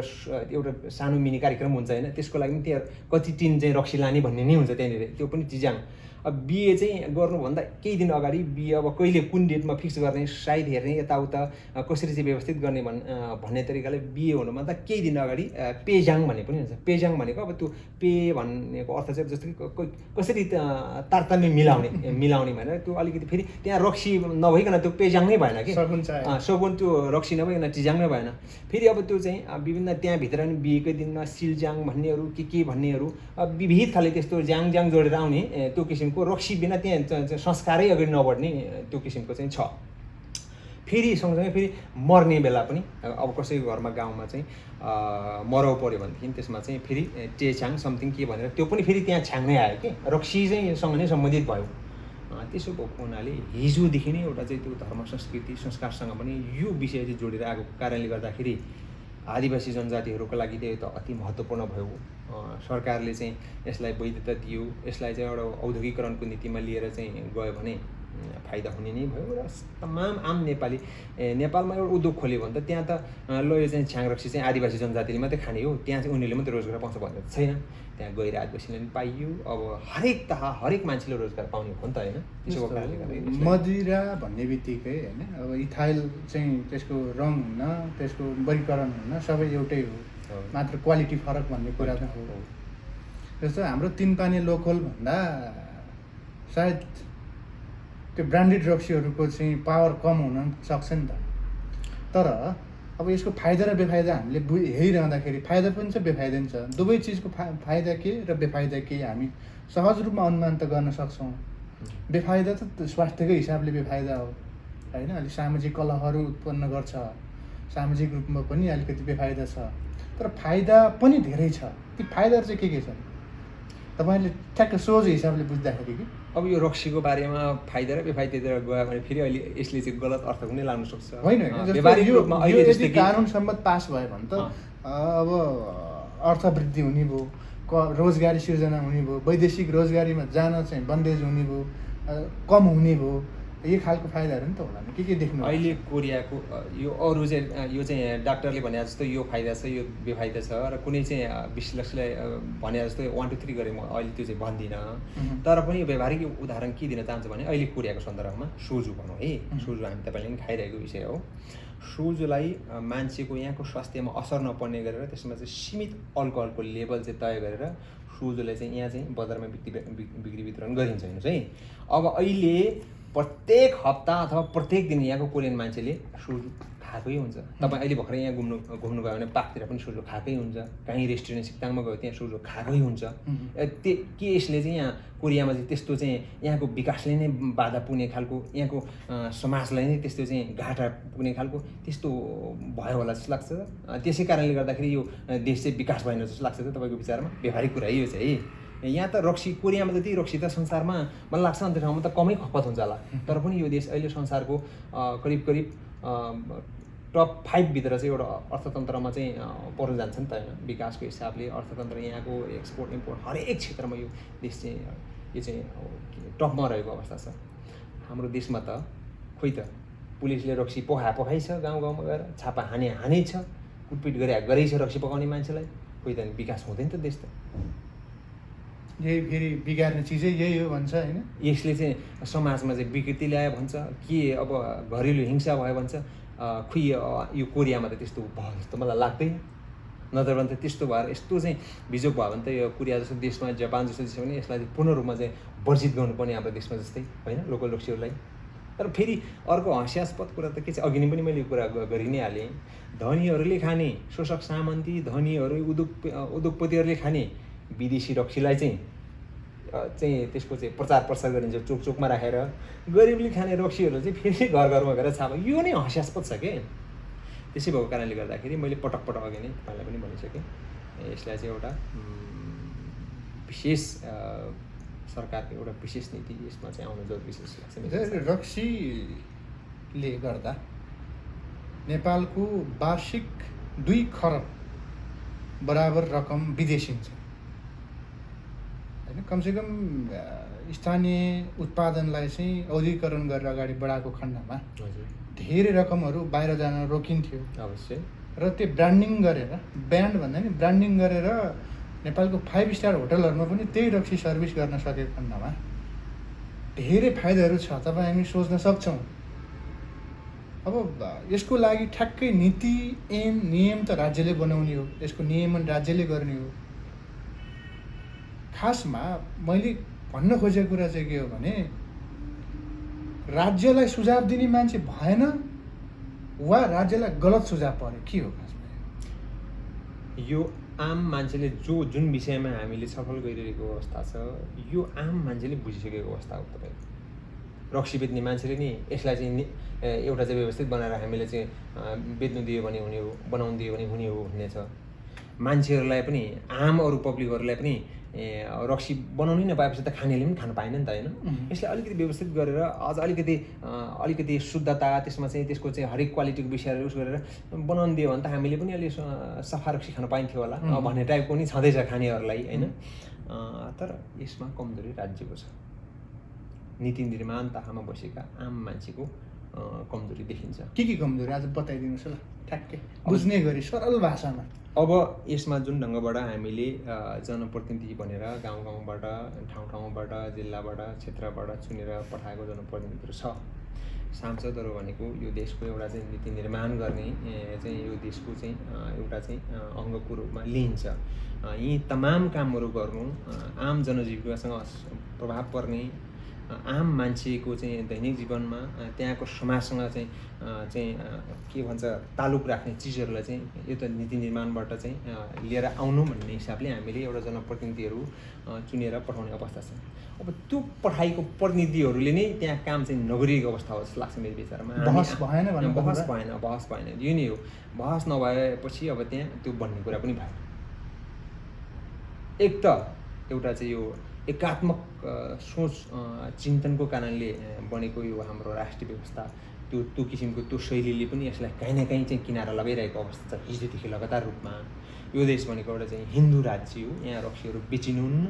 एउटा सानो मिनी कार्यक्रम हुन्छ होइन, त्यसको लागि पनि त्यहाँ कति टिन चाहिँ रक्सी लाने भन्ने नै हुन्छ त्यहाँनिर, त्यो पनि टिजाङ। अब बिए चाहिँ गर्नुभन्दा केही दिन अगाडि बिए अब कहिले कुन डेटमा फिक्स गर्ने, सायद हेर्ने, यताउता कसरी चाहिँ व्यवस्थित गर्ने भन्ने तरिकाले बिए हुनुभन्दा केही दिन अगाडि पेजाङ भन्ने पनि हुन्छ। पेजाङ भनेको अब त्यो पे भनेको अर्थ चाहिँ जस्तो कि कसरी तारतम्य मिलाउने भनेर त्यो अलिकति फेरि त्यहाँ रक्सी नभइकन त्यो पेजाङ नै भएन कि, सगुन त्यो रक्सी नभइकन टिजाङ नै भएन। फेरि अब त्यो चाहिँ विभिन्न त्यहाँभित्र पनि बिहेकै दिनमा सिलजाङ भन्नेहरू के भन्नेहरू विविध खाले त्यस्तो ज्याङ जोडेर आउने त्यो किसिमको रक्सी बिना त्यहाँ संस्कारै अगाडि नबढ्ने त्यो किसिमको चाहिँ छ। फेरि सँगसँगै फेरि मर्ने बेला पनि अब कसैको घरमा गाउँमा चाहिँ मरौ पऱ्यो भनेदेखि त्यसमा चाहिँ फेरि टेछाङ समथिङ के भनेर त्यो पनि फेरि त्यहाँ छ्याङ नै आयो कि, रक्सी चाहिँ सँग नै सम्बन्धित भयो। त्यसो भएको हुनाले हिजोदेखि नै एउटा चाहिँ त्यो धर्म संस्कृति संस्कारसँग पनि यो विषय चाहिँ जोडेर आएको कारणले गर्दाखेरि आदिवासी जनजातिहरूको लागि चाहिँ त अति महत्त्वपूर्ण भयो। सरकारले चाहिँ यसलाई वैधता दियो, यसलाई चाहिँ एउटा औद्योगिकरणको नीतिमा लिएर चाहिँ गयो भने फाइदा हुने नै भयो र तमाम आम नेपाली नेपालमा एउटा उद्योग खोल्यो भने त त्यहाँ त ल यो चाहिँ छ्याङ रक्सी चाहिँ आदिवासी जनजातिले मात्रै खाने हो, त्यहाँ चाहिँ उनीहरूले मात्रै रोजगार पाउँछ भनेर छैन। त्यहाँ गएर आदिवासीले पनि पाइयो, अब हरेक मान्छेले रोजगार पाउने हो नि त होइन। त्यसको कारणले गर्दा मदिरा भन्ने बित्तिकै होइन, अब इथाइल चाहिँ त्यसको रङ हुन्न, त्यसको वर्गीकरण हुन्न, सबै एउटै हो, मात्र क्वालिटी फरक भन्ने कुरा त हो। जस्तो हाम्रो 3 पानी लोकल भन्दा सायद त्यो ब्रान्डेड रक्सीहरूको चाहिँ पावर कम हुन सक्छ नि त। तर अब यसको फाइदा र बेफाइदा हामीले हेरिरहँदाखेरि फाइदा पनि छ बेफाइदा पनि छ। दुवै चिजको फाइदा के र बेफाइदा के हामी सहज रूपमा अनुमान त गर्न सक्छौँ। बेफाइदा त स्वास्थ्यकै हिसाबले बेफाइदा हो होइन, अलिक सामाजिक कलहहरू उत्पन्न गर्छ, सामाजिक रूपमा पनि अलिकति बेफाइदा छ। तर फाइदा पनि धेरै छ। ती फाइदाहरू चाहिँ के छन् तपाईँले ठ्याक्क सोझो हिसाबले बुझ्दाखेरि कि अब यो रक्सीको बारेमा फाइदा र बेफाइदातिर गयो भने फेरि अहिले यसले चाहिँ गलत अर्थ पनि लाग्न सक्छ होइन। व्यावहारिक रूपमा अहिले जस्तै कानुन सम्मत पास भयो भने त अब अर्थवृद्धि हुने भयो, रोजगारी सिर्जना हुने भयो, वैदेशिक रोजगारीमा जान चाहिँ बन्देज हुने भयो, कम हुने भयो, यो खालको फाइदाहरू नि त होला नि। के देख्नु अहिले कोरियाको यो अरू चाहिँ यो चाहिँ डाक्टरले भने जस्तो यो फाइदा छ यो बेफाइदा छ र कुनै चाहिँ विश्लेषकले भने जस्तो 1 2 3 गरेँ म अहिले त्यो चाहिँ भन्दिनँ। तर पनि यो व्यावहारिक उदाहरण के दिन चाहन्छु भने अहिले कोरियाको सन्दर्भमा सोजु भनौँ है, सोजु हामी तपाईँले पनि खाइरहेको विषय हो। सोजुलाई मान्छेको यहाँको स्वास्थ्यमा असर नपर्ने गरेर त्यसमा चाहिँ सीमित अल्कोहलको लेभल चाहिँ तय गरेर सोजुलाई चाहिँ यहाँ चाहिँ बजारमा बिक्री वितरण गरिन्छ हेर्नुहोस् है। अब अहिले प्रत्येक हप्ता अथवा प्रत्येक दिन यहाँको कोरियन मान्छेले सोजु खाएकै हुन्छ। तपाईँ अहिले भर्खरै यहाँ घुम्नु गयो भने पार्कतिर पनि सोजु खाएकै हुन्छ, कहीँ रेस्टुरेन्ट सिक्ताङमा गयो त्यहाँ सोजु खाएकै हुन्छ। के यसले चाहिँ यहाँ कोरियामा चाहिँ त्यस्तो चाहिँ यहाँको विकासले नै बाधा पुग्ने खालको, यहाँको समाजलाई नै त्यस्तो चाहिँ घाटा पुग्ने खालको त्यस्तो भयो होला जस्तो लाग्छ। त्यसै कारणले गर्दाखेरि यो देश चाहिँ विकास भएन जस्तो लाग्छ त तपाईँको विचारमा? व्यवहारिक कुरा यो चाहिँ यहाँ त रक्सी कोरियामा जति रक्सी त संसारमा मलाई लाग्छ अन्त ठाउँमा त कमै खपत हुन्छ होला। तर पनि यो देश अहिले संसारको करिब टप 5 भित्र चाहिँ एउटा अर्थतन्त्रमा चाहिँ पर्न जान्छ नि त होइन। विकासको हिसाबले अर्थतन्त्र यहाँको एक्सपोर्ट इम्पोर्ट हरेक क्षेत्रमा यो देश चाहिँ यो चाहिँ टपमा रहेको अवस्था छ। हाम्रो देशमा त खोइ त पुलिसले रक्सी पखाइ छ, गाउँमा गएर छापा हाने छ, कुटपिट गरे छ रक्सी पकाउने मान्छेलाई। खोइ त विकास हुँदैन त देश त। यही फेरि बिगार्ने चिजै यही हो भन्छ होइन। यसले चाहिँ समाजमा चाहिँ विकृति ल्यायो भन्छ, के अब घरेलु हिंसा भयो भन्छ। खोइ यो कोरियामा त त्यस्तो भयो जस्तो मलाई लाग्दैन। नत्र भने त त्यस्तो भएर यस्तो चाहिँ बिजोग भयो भने त यो कोरिया जस्तो देशमा, जापान जस्तो देशमा पनि यसलाई पूर्ण रूपमा चाहिँ वर्जित गर्नुपर्ने हाम्रो देशमा जस्तै होइन लोकल रक्सीहरूलाई। तर फेरि अर्को हास्यास्पद कुरा त के छ, अघि नै पनि मैले यो कुरा गरि नै हालेँ। धनीहरूले खाने, शोषक सामन्ती धनीहरू उद्योगपतिहरूले खाने विदेशी रक्सीलाई चाहिँ त्यसको चाहिँ प्रचार प्रसार गरिन्छ चोकमा राखेर। गरिबले खाने रक्सीहरू चाहिँ फेरि घरमा गएर छाप, यो नै हास्यास्पद छ के। त्यसै भएको कारणले गर्दाखेरि मैले पटक अघि नै तपाईँलाई पनि भनिसकेँ, यसलाई चाहिँ एउटा विशेष सरकारको एउटा विशेष नीति यसमा चाहिँ आउनु जरुरी छ। रक्सीले गर्दा नेपालको वार्षिक 2 खरब बराबर रकम विदेशिन्छ होइन। कमसेकम स्थानीय उत्पादनलाई चाहिँ औद्योगिकरण गरेर अगाडि बढाएको खण्डमा धेरै रकमहरू बाहिर जान रोकिन्थ्यो अवश्य। र त्यो ब्रान्डिङ गरेर, ब्यान्ड भन्दा नि ब्रान्डिङ गरेर नेपालको 5 स्टार होटलहरूमा पनि त्यही रक्सी सर्भिस गर्न सकेको खण्डमा धेरै फाइदाहरू छ, तपाईँ हामी सोच्न सक्छौँ। अब यसको लागि ठ्याक्कै नीति ऐन नियम त राज्यले बनाउने हो, यसको नियमन राज्यले गर्ने हो। खासमा मैले भन्न खोजेको कुरा चाहिँ के हो भने राज्यलाई सुझाव दिने मान्छे भएन वा राज्यलाई गलत सुझाव पर्यो, के हो खासमा? यो आम मान्छेले जुन विषयमा हामीले छलफल गरिरहेको अवस्था छ, यो आम मान्छेले बुझिसकेको अवस्था हो। तपाईँको रक्सी बेच्ने मान्छेले नि यसलाई चाहिँ एउटा चाहिँ व्यवस्थित बनाएर हामीले चाहिँ बेच्नु दियो भने हुने हो, बनाउनु दियो भने हुने हो भन्ने छ। मान्छेहरूलाई पनि, आम अरू पब्लिकहरूलाई पनि रक्सी बनाउनै नपाएपछि त खानेले पनि खान पाएन नि त, होइन? यसलाई अलिकति व्यवस्थित गरेर अझ अलिकति शुद्धता, त्यसमा चाहिँ त्यसको चाहिँ हरेक क्वालिटीको विषयहरू उस गरेर बनाउनु दियो भने त हामीले पनि अलि सफा रक्सी खान पाइन्थ्यो होला भन्ने टाइपको नि छँदैछ खानेहरूलाई, होइन? तर यसमा कमजोरी राज्यको छ। नीति निर्माण तहमा बसेका आम मान्छेको कमजोरी देखिन्छ। के कमजोरी आज बताइदिनुहोस् ल, ठ्याक्कै बुझ्ने गरी सरल भाषामा। अब यसमा जुन ढङ्गबाट हामीले जनप्रतिनिधि भनेर गाउँबाट, ठाउँबाट, जिल्लाबाट, क्षेत्रबाट चुनेर पठाएको जनप्रतिनिधिहरू छ, सांसदहरू भनेको यो देशको एउटा चाहिँ नीति निर्माण गर्ने चाहिँ यो देशको चाहिँ एउटा चाहिँ अङ्गको रूपमा लिइन्छ। यी तमाम कामहरू गर्नु आम जनजीविकासँग प्रभाव पर्ने, आम मान्छेको चाहिँ दैनिक जीवनमा त्यहाँको समाजसँग चाहिँ के भन्छ तालुक राख्ने चिजहरूलाई चाहिँ यो त नीति निर्माणबाट चाहिँ लिएर आउनु भन्ने हिसाबले हामीले एउटा जनप्रतिनिधिहरू चुनेर पठाउने अवस्था छ। अब त्यो पठाएको प्रतिनिधिहरूले नै त्यहाँ काम चाहिँ नगरिएको अवस्था हो जस्तो लाग्छ मेरो विचारमा। बहस भएन, बहस भएन, यो नै हो। बहस नभएपछि अब त्यहाँ त्यो भन्ने कुरा पनि भएन। एक त एउटा चाहिँ यो एकात्मक सोच चिन्तनको कारणले बनेको यो हाम्रो राष्ट्रिय व्यवस्था, त्यो किसिमको त्यो शैलीले पनि यसलाई कहीँ न कहीँ चाहिँ किनारा लगाइरहेको अवस्था छ हिजोदेखि लगातार रूपमा। यो देश भनेको एउटा चाहिँ हिन्दू राज्य हो, यहाँ रक्सीहरू बेचिनुहुन्न,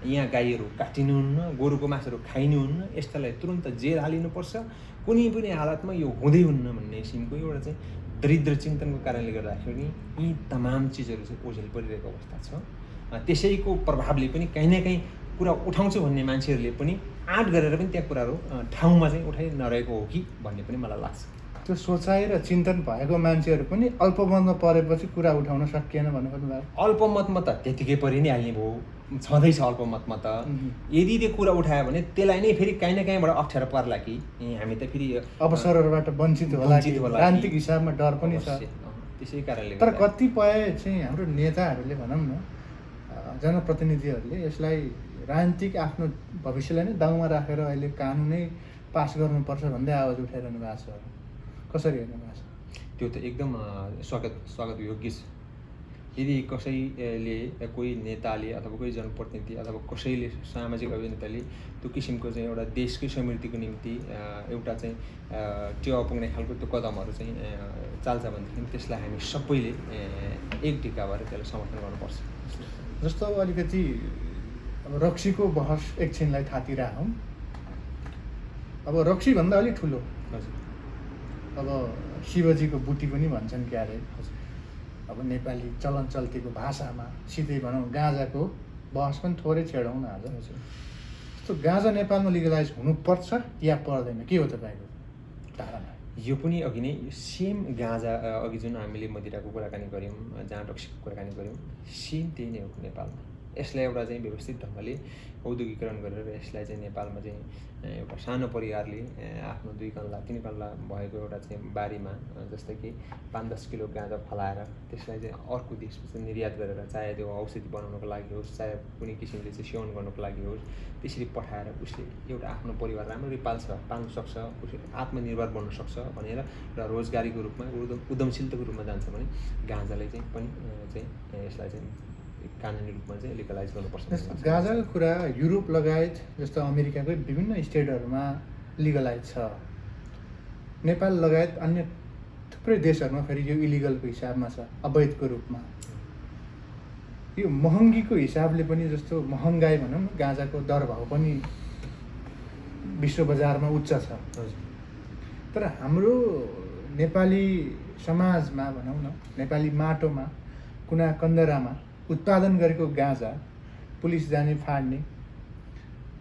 यहाँ गाईहरू काटिनुहुन्न, गोरुको मासुहरू खाइनुहुन्न, यस्तालाई तुरन्त जेल हालिनुपर्छ, कुनै पनि हालतमा यो हुँदै हुन्न भन्ने किसिमको एउटा चाहिँ दरिद्र चिन्तनको कारणले गर्दाखेरि यी तमाम चिजहरू चाहिँ ओझेल परिरहेको अवस्था छ। त्यसैको प्रभावले पनि कहीँ न कहीँ कुरा उठाउँछु भन्ने मान्छेहरूले पनि आँट गरेर पनि त्यहाँ कुराहरू ठाउँमा चाहिँ उठाइ नरहेको हो कि भन्ने पनि मलाई लाग्छ। त्यो सोचाइ र चिन्तन भएको मान्छेहरू पनि अल्पमतमा परेपछि कुरा उठाउन सकिएन भन्नु खोज्नुभयो। अल्पमतमा त त्यतिकै परि नै हाल्ने भयो, छँदैछ अल्पमतमा त। यदि त्यो कुरा उठायो भने त्यसलाई नै फेरि कहीँ न कहीँबाट अप्ठ्यारो पर्ला कि हामी त फेरि अवसरहरूबाट वञ्चित होला, राजनीतिक हिसाबमा डर पनि छ। त्यसै कारणले तर कतिपय चाहिँ हाम्रो नेताहरूले भनौँ न, जनप्रतिनिधिहरूले यसलाई राजनीतिक आफ्नो भविष्यलाई नै दाउमा राखेर अहिले कानुनै पास गर्नुपर्छ भन्दै आवाज उठाइरहनु भएको छ। कसरी हेर्नु भएको छ? त्यो त एकदम स्वागत योग्य छ। यदि कसैले, कोही नेताले अथवा कोही जनप्रतिनिधि अथवा कसैले, सामाजिक अभिनेताले त्यो किसिमको चाहिँ एउटा देशकै समृद्धिको निम्ति एउटा चाहिँ टेवा पुग्ने खालको त्यो कदमहरू चाहिँ चाल्छ भनेदेखि त्यसलाई हामी सबैले एक ढिक्का भएर त्यसलाई समर्थन गर्नुपर्छ। जस्तो अब अलिकति अब रक्सीको बहस एकछिनलाई थातिराखौँ। अब रक्सीभन्दा अलिक ठुलो अब शिवजीको बुटी पनि भन्छन् क्यारे। अब नेपाली चलन चल्तीको भाषामा सिधै भनौँ गाँजाको बहस पनि थोरै छेडौँ न आज। जस्तो गाँजा नेपालमा लिगलाइज हुनुपर्छ या पर्दैन, के हो तपाईँको धारणा? यो पनि अघि नै सेम गाँजा, अघि जुन हामीले मदिराको कुराकानी गऱ्यौँ, जहाँ रक्सीको कुराकानी गऱ्यौँ, सेम त्यही नै हो नेपालमा। यसलाई एउटा चाहिँ व्यवस्थित ढङ्गले औद्योगिकरण गरेर यसलाई चाहिँ नेपालमा चाहिँ एउटा सानो परिवारले आफ्नो 2 कल्ला 3 कल्ला भएको एउटा चाहिँ बारीमा जस्तै कि 5-10 किलो गाँजा फलाएर त्यसलाई चाहिँ अर्को देशमा चाहिँ निर्यात गरेर, चाहे त्यो औषधि बनाउनको लागि होस्, चाहे कुनै किसिमले चाहिँ सेवन गर्नको लागि होस्, त्यसरी पठाएर उसले एउटा आफ्नो परिवार राम्ररी पाल्न सक्छ, उसले आत्मनिर्भर बन्न सक्छ भनेर एउटा रोजगारीको रूपमा, उद्यमशीलताको रूपमा जान्छ भने गाँजालाई चाहिँ पनि चाहिँ यसलाई चाहिँ कानुनी रूपमा चाहिँ लिगलाइज गर्नुपर्छ। गाँजाको कुरा युरोप लगायत जस्तो अमेरिकाकै विभिन्न स्टेटहरूमा लिगलाइज छ। नेपाल लगायत अन्य थुप्रै देशहरूमा फेरि यो इलिगलको हिसाबमा छ, अवैधको रूपमा। यो महँगीको हिसाबले पनि, जस्तो महँगाई भनौँ न, गाँजाको दर भाउ पनि विश्व बजारमा उच्च छ। तर हाम्रो नेपाली समाजमा भनौँ न, नेपाली माटोमा, कुना कन्दरामा उत्पादन गरेको गाँजा पुलिस जाने फाड्ने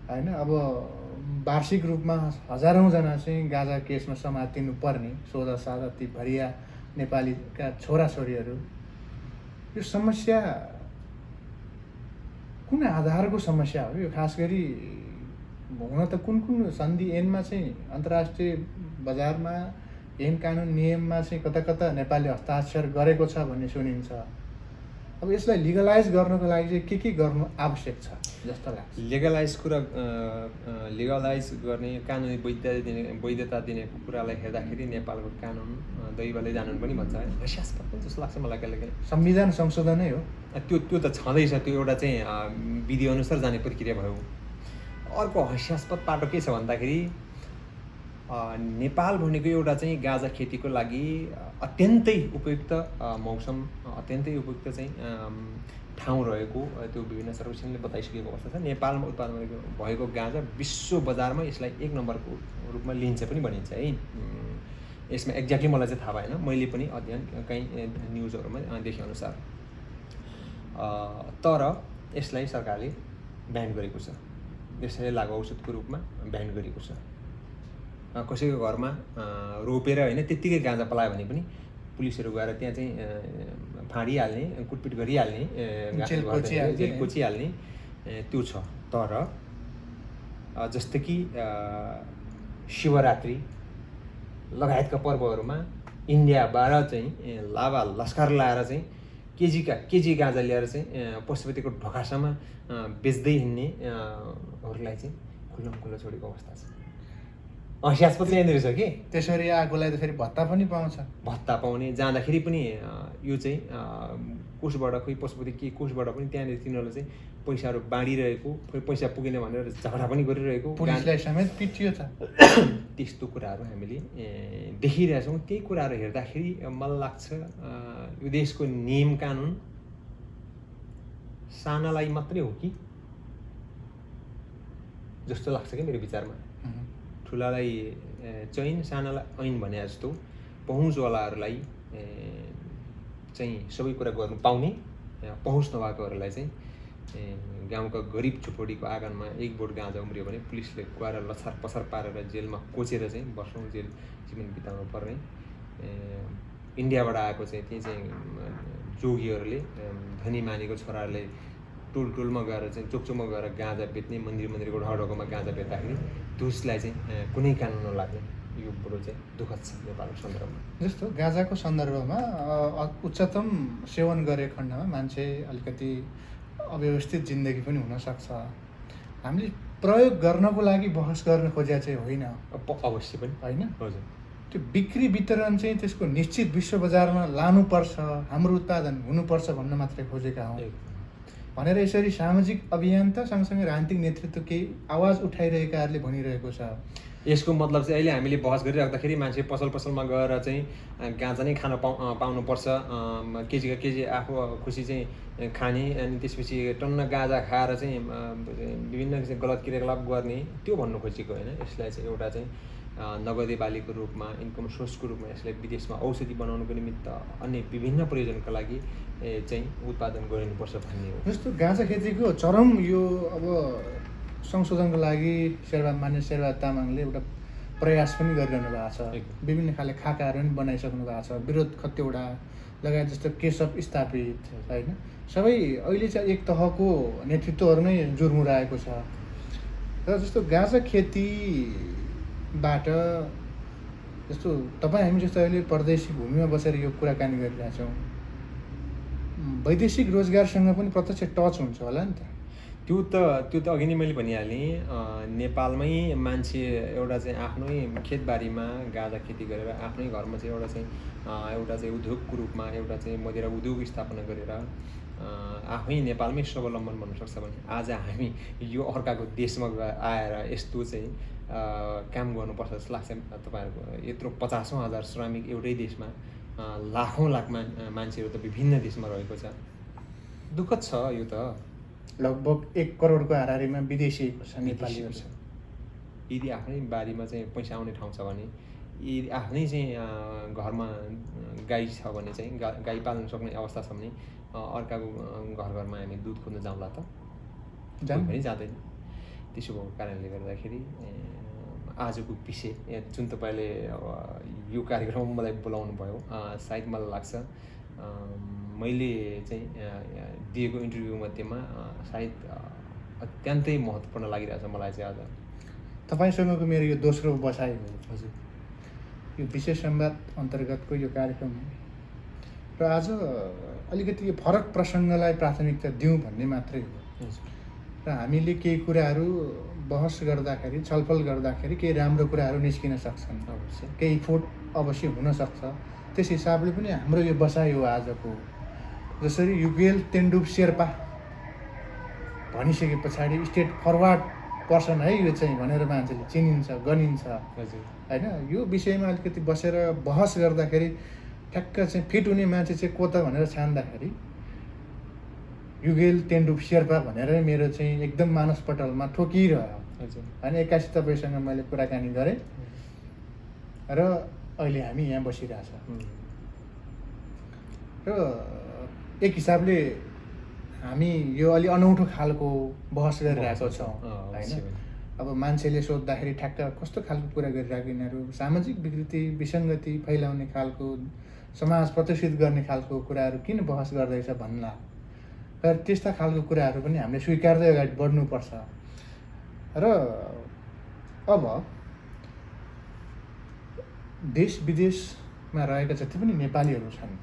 होइन। अब वार्षिक रूपमा हजारौँजना चाहिँ गाँजा केसमा समातिनु पर्ने सोझा साधा ती भरिया नेपालीका छोराछोरीहरू। यो समस्या कुन आधारको समस्या हो यो? खास गरी हुन त कुन कुन सन्धि ऐनमा चाहिँ अन्तर्राष्ट्रिय बजारमा ऐन कानुन नियममा चाहिँ कता कता नेपालले हस्ताक्षर गरेको छ भन्ने सुनिन्छ। अब यसलाई लिगलाइज गर्नको लागि चाहिँ के गर्नु आवश्यक छ जस्तो लाग्छ? लिगलाइज गर्ने कानुनी वैधता दिने कुरालाई हेर्दाखेरि नेपालको कानुन दैवले कानुन पनि भन्छ है, हास्यास्पद पनि जस्तो लाग्छ मलाई कहिलेकाहीँ। संविधान संशोधनै हो त्यो त छँदैछ, त्यो एउटा चाहिँ विधि अनुसार जाने प्रक्रिया भयो। अर्को हास्यास्पद पाटो के छ भन्दाखेरि नेपाल भनेको एउटा चाहिँ गाँजा खेतीको लागि अत्यन्तै उपयुक्त मौसम, अत्यन्तै उपयुक्त चाहिँ ठाउँ रहेको त्यो विभिन्न सर्वेक्षणले बताइसकेको अवस्था छ। नेपालमा उत्पादन भएको गाँजा विश्व बजारमा यसलाई 1 नम्बरको रूपमा लिन्छ पनि भनिन्छ है। यसमा एक्ज्याक्टली मलाई चाहिँ थाहा भएन, मैले पनि अध्ययन कहीँ न्युजहरूमा देखेअनुसार। तर यसलाई सरकारले ब्यान गरेको छ, यसलाई लागु औषधको रूपमा ब्यान गरेको छ। कसैको घरमा रोपेर होइन त्यत्तिकै गाँजा पलायो भने पनि पुलिसहरू गएर त्यहाँ चाहिँ फाँडिहाल्ने, कुटपिट गरिहाल्ने, जेल कोचिहाल्ने त्यो छ। तर जस्तै कि शिवरात्रि लगायतका पर्वहरूमा इन्डियाबाट चाहिँ लाभा लस्कर लाएर चाहिँ केजी गाँजा ल्याएर चाहिँ पशुपतिको ढोकासम्म बेच्दै हिँड्नेहरूलाई चाहिँ खुल्ला छोडेको अवस्था छ। हास्यास्पद यहाँनिर छ कि त्यसरी आएकोलाई त फेरि भत्ता पनि पाउँछ, भत्ता पाउने जाँदाखेरि पनि यो चाहिँ कोषबाट खोइ पशुपति के कोषबाट पनि त्यहाँनिर तिनीहरूले चाहिँ पैसाहरू बाँडिरहेको, पैसा पुगेन भनेर झगडा पनि गरिरहेको, पुलिसलाई समेत पिटियो छ। त्यस्तो कुराहरू हामीले देखिरहेछौँ। त्यही कुराहरू हेर्दाखेरि मलाई लाग्छ यो देशको नियम कानुन सानालाई मात्रै हो कि जस्तो लाग्छ कि मेरो विचारमा। ठुलालाई चैन सानालाई ऐन भने जस्तो पहुँचवालाहरूलाई चाहिँ सबै कुरा गर्नु पाउने, पहुँच नभएकोहरूलाई चाहिँ गाउँका गरिब झुपडीको आँगनमा 1 बोट गाँजा उम्रियो भने पुलिसले गएर लछार पछार पारेर जेलमा कोचेर चाहिँ वर्षौँ जेल जीवन बिताउनु पर्ने। इन्डियाबाट आएको चाहिँ त्यही चाहिँ जोगीहरूले धनी मानेको छोराहरूले टोलमा गएर चाहिँ चोकचोकमा गएर गाँजा बेच्ने, मन्दिरको ढोकामा गाँजा बेच्दाखेरि त्यसलाई चाहिँ कुनै कानुन नलाग्ने, यो बडो चाहिँ दुःखद छ नेपालको सन्दर्भमा। जस्तो गाँजाको सन्दर्भमा उच्चतम सेवन गरे खण्डमा मान्छे अलिकति अव्यवस्थित जिन्दगी पनि हुनसक्छ। हामीले प्रयोग गर्नको लागि बहस गर्न खोजेको चाहिँ होइन, अवश्य पनि होइन। हजुर, त्यो बिक्री वितरण चाहिँ त्यसको निश्चित विश्व बजारमा लानुपर्छ, हाम्रो उत्पादन हुनुपर्छ भन्न मात्रै खोजेका हौँ भनेर यसरी सामाजिक अभियन्ता सँगसँगै राजनीतिक नेतृत्व केही आवाज उठाइरहेकाहरूले भनिरहेको छ। यसको मतलब चाहिँ अहिले हामीले बहस गरिराख्दाखेरि मान्छे पसलमा गएर चाहिँ गाँजा नै खान पाउनुपर्छ, केजीका केजी आफू खुसी चाहिँ खाने, अनि त्यसपछि टन्न गाँजा खाएर चाहिँ विभिन्न गलत क्रियाकलाप गर्ने, त्यो भन्नु खोजेको होइन। यसलाई चाहिँ एउटा चाहिँ नगदे बालीको रूपमा, इन्कम सोर्सको रूपमा यसलाई विदेशमा औषधि बनाउनुको निमित्त अन्य विभिन्न प्रयोजनका लागि चाहिँ उत्पादन गरिनुपर्छ भन्ने हो। जस्तो गाँजा खेतीको चरम यो अब संशोधनको लागि मान्य शेरबहादुर तामाङले एउटा प्रयास पनि गरिरहनु भएको छ। विभिन्न खाले खाकाहरू पनि बनाइसक्नु भएको छ, विरोध खत्तेवडा लगायत जस्तो केशव स्थापित होइन, सबै अहिले चाहिँ एक तहको नेतृत्वहरू नै जुर्मुराएको छ। र जस्तो गाँजा खेतीबाट जस्तो तपाईँ हामी जस्तो अहिले परदेशी भूमिमा बसेर यो कुराकानी गरिरहेछौँ, वैदेशिक रोजगारसँग पनि प्रत्यक्ष टच हुन्छ होला नि त। त्यो त अघि नै मैले भनिहालेँ, नेपालमै मान्छे एउटा चाहिँ आफ्नै खेतबारीमा गाँजा खेती गरेर आफ्नै घरमा चाहिँ एउटा चाहिँ उद्योगको रूपमा एउटा चाहिँ मदिरा उद्योग स्थापना गरेर आफै नेपालमै स्वावलम्बन बन्न सक्छ भने आज हामी यो अर्काको देशमा आएर यस्तो चाहिँ काम गर्नुपर्छ जस्तो लाग्छ। तपाईँहरूको यत्रो 50,000 श्रमिक एउटै देशमा, लाखौँ लाख मान्छेहरू त विभिन्न देशमा रहेको छ, दुःखद छ। यो त लगभग 1 करोडको हाराहारीमा विदेशी छ, नेपालीहरू छ। यदि आफ्नै बारीमा चाहिँ पैसा आउने ठाउँ छ भने यदि आफ्नै चाहिँ घरमा गाई छ भने चाहिँ गाई पाल्न सक्ने अवस्था छ भने अर्काको घरमा हामी दुध खोज्न जाउँला त पनि जाँदैन। त्यसो भएको कारणले गर्दाखेरि आजको विषय जुन तपाईँले यो कार्यक्रममा मलाई बोलाउनु भयो, सायद मलाई लाग्छ मैले चाहिँ दिएको इन्टरभ्यू मध्येमा सायद अत्यन्तै महत्त्वपूर्ण लागिरहेछ मलाई चाहिँ आज। तपाईँसँगको मेरो यो दोस्रो बसाइ हो हजुर, यो विशेष संवाद अन्तर्गतको यो कार्यक्रम हो र आज अलिकति यो फरक प्रसङ्गलाई प्राथमिकता दिउँ भन्ने मात्रै हो। र हामीले केही कुराहरू बहस गर्दाखेरि, छलफल गर्दाखेरि केही राम्रो कुराहरू निस्किन सक्छन्, केही फोट अवश्य हुनसक्छ। त्यस हिसाबले पनि हाम्रो यो बसाइ हो आजको। जसरी युगेल तेन्दुप शेर्पा भनिसके पछाडि स्टेट फरवार्ड पर्सन है यो चाहिँ भनेर मान्छेले चिनिन्छ, गनिन्छ होइन। यो विषयमा अलिकति बसेर बहस गर्दाखेरि ठ्याक्क चाहिँ फिट हुने मान्छे चाहिँ को त भनेर छान्दाखेरि युगेल तेन्दुप शेर्पा भनेर मेरो चाहिँ एकदम मानसपटलमा ठोकिरह्यो होइन। एक्कासी तपाईँसँग मैले कुराकानी गरेँ र अहिले हामी यहाँ बसिरहेछ र एक हिसाबले हामी यो अलि अनौठो खालको बहस गरिरहेको छौँ होइन। अब मान्छेले सोद्धाखेरि ठ्याक्क कस्तो खालको कुरा गरिरहेको यिनीहरू, सामाजिक विकृति विसङ्गति फैलाउने खालको, समाज प्रतिष्ठित गर्ने खालको कुराहरू किन बहस गर्दैछ भन्ला। र त्यस्ता खालको कुराहरू पनि हामीले स्वीकार्दै अगाडि बढ्नुपर्छ। र अब देश विदेशमा रहेका जति पनि नेपालीहरू छन्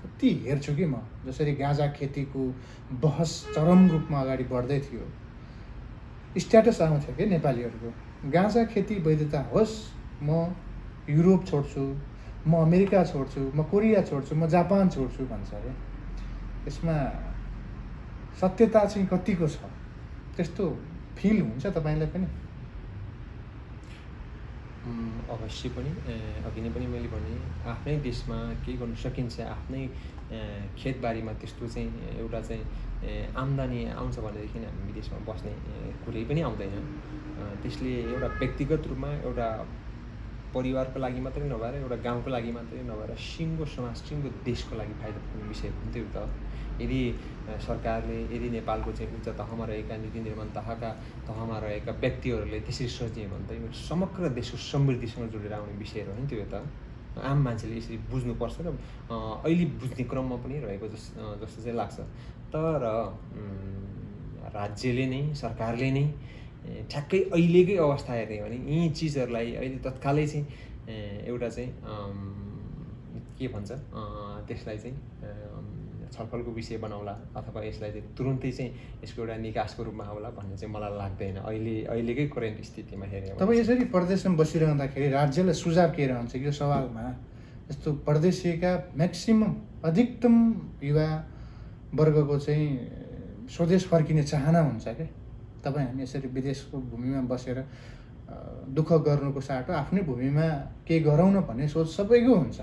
कति हेर्छु कि म, जसरी गाँजा खेतीको बहस चरम रूपमा अगाडि बढ्दै थियो, स्ट्याटस आउँथ्यो कि नेपालीहरूको, गाँजा खेती वैधता होस्, म युरोप छोड्छु, म अमेरिका छोड्छु, म कोरिया छोड्छु, म जापान छोड्छु भन्छ अरे। यसमा सत्यता चाहिँ कतिको छ, त्यस्तो फिल हुन्छ तपाईँलाई पनि? अवश्य पनि। अघि नै पनि मैले भने आफ्नै देशमा केही गर्नु सकिन्छ, आफ्नै खेतबारीमा त्यस्तो चाहिँ एउटा चाहिँ आम्दानी आउँछ भनेदेखि हामी विदेशमा बस्ने कुरै पनि आउँदैन। त्यसले एउटा व्यक्तिगत रूपमा एउटा परिवारको लागि मात्रै नभएर, एउटा गाउँको लागि मात्रै नभएर, सिङ्गो समाज, सिङ्गो देशको लागि फाइदा पुग्ने विषय हुन्थ्यो त। यदि सरकारले, यदि नेपालको चाहिँ उच्च तहमा रहेका, नीति निर्माण तहमा रहेका व्यक्तिहरूले त्यसरी सोचे भने त यो समग्र देशको समृद्धिसँग जोडेर आउने विषयहरू हो नि त्यो त। आम मान्छेले यसरी बुझ्नुपर्छ र अहिले बुझ्ने क्रममा पनि रहेको जस्तो चाहिँ लाग्छ। तर राज्यले नै, सरकारले नै ठ्याक्कै अहिलेकै अवस्था हेर्ने भने यी चिजहरूलाई अहिले तत्कालै चाहिँ एउटा चाहिँ के भन्छ त्यसलाई चाहिँ छलफलको विषय बनाउला अथवा यसलाई चाहिँ तुरुन्तै चाहिँ यसको एउटा निकासको रूपमा आउला भन्ने चाहिँ मलाई लाग्दैन अहिलेकै करेन्ट स्थितिमा हेऱ्यो। तपाईँ यसरी परदेशमा बसिरहँदाखेरि राज्यलाई सुझाव के रहन्छ यो सवालमा? यस्तो परदेशीका म्याक्सिमम अधिकतम युवा वर्गको चाहिँ स्वदेश फर्किने चाहना हुन्छ क्या। तपाईँ हामी यसरी विदेशको भूमिमा बसेर दुःख गर्नुको साटो आफ्नै भूमिमा केही गरौँ न भन्ने सोच सबैको हुन्छ।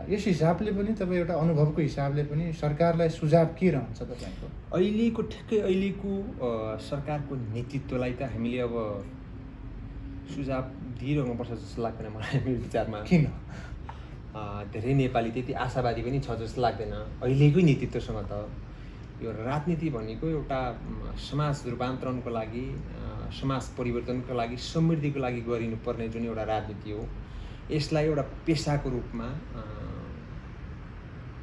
यस हिसाबले पनि तपाईँ एउटा अनुभवको हिसाबले पनि सरकारलाई सुझाव के रहन्छ तपाईँको? ठ्याक्कै अहिलेको सरकारको नेतृत्वलाई त हामीले अब सुझाव दिइरहनुपर्छ जस्तो लाग्दैन मलाई मेरो विचारमा। किन? धेरै नेपाली त्यति आशावादी पनि छ जस्तो लाग्दैन अहिलेकै नेतृत्वसँग त। यो राजनीति भनेको एउटा समाज रूपान्तरणको लागि, समाज परिवर्तनको लागि, समृद्धिको लागि गरिनुपर्ने जुन एउटा राजनीति हो, यसलाई एउटा पेसाको रूपमा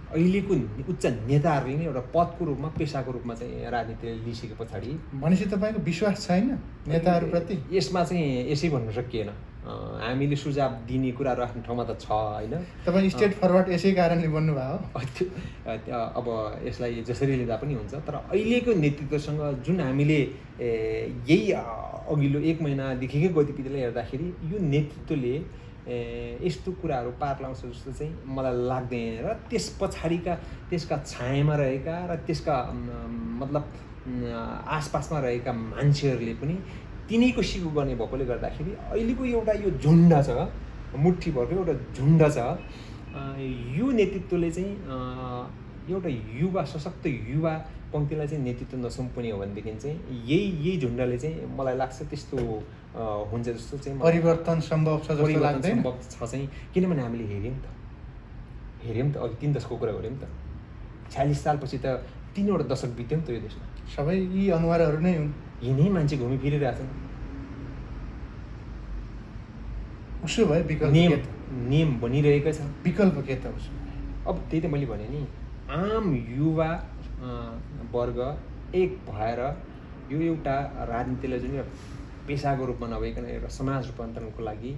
अहिलेको उच्च नेताहरूले नै एउटा पदको रूपमा, पेसाको रूपमा चाहिँ राजनीतिले लिइसके पछाडि भनेपछि तपाईँको विश्वास छैन नेताहरूप्रति? यसमा चाहिँ यसै भन्नु सकिएन। हामीले सुझाव दिने कुराहरू आफ्नो ठाउँमा त छ होइन। तपाईँ स्टेट फरवार्ड यसै कारणले बन्नुभयो? अब यसलाई जसरी लिँदा पनि हुन्छ, तर अहिलेको नेतृत्वसँग जुन हामीले यही अघिल्लो 1 महिनादेखिकै गतिविधिलाई हेर्दाखेरि यो नेतृत्वले यस्तो कुराहरू पार लाउँछ जस्तो चाहिँ मलाई लाग्दैन। र त्यस पछाडिका, त्यसका छायामा रहेका र त्यसका मतलब आसपासमा रहेका मान्छेहरूले पनि तिनैको सिको गर्ने भएकोले गर्दाखेरि अहिलेको एउटा यो झुन्ड छ, मुठ्ठीभरको एउटा झुन्ड छ। यो नेतृत्वले चाहिँ एउटा युवा सशक्त युवा पङ्क्तिलाई चाहिँ नेतृत्व नसुम्पुने हो भनेदेखि चाहिँ यही झुन्डले चाहिँ मलाई लाग्छ त्यस्तो हुन्छ जस्तो चाहिँ परिवर्तन सम्भव छ जस्तो लाग्दैन। सम्भव छ चाहिँ, किनभने हामीले हेऱ्यौँ त अघि 3 दशकको कुरा गऱ्यौँ त, 46 सालपछि त 3वटा दशक बित्यो नि त यो देशमा। सबै यी अनुहारहरू नै हुन्, यिनै मान्छे घुमिफिरिरहेछन्। उसो भए विकल्प नियम बनिरहेकै छ। विकल्प के त उसो? अब त्यही त मैले भने नि, आम युवा वर्ग एक भएर यो एउटा राजनीतिलाई जुन पेसाको रूपमा नभइकन एउटा समाज रूपान्तरणको लागि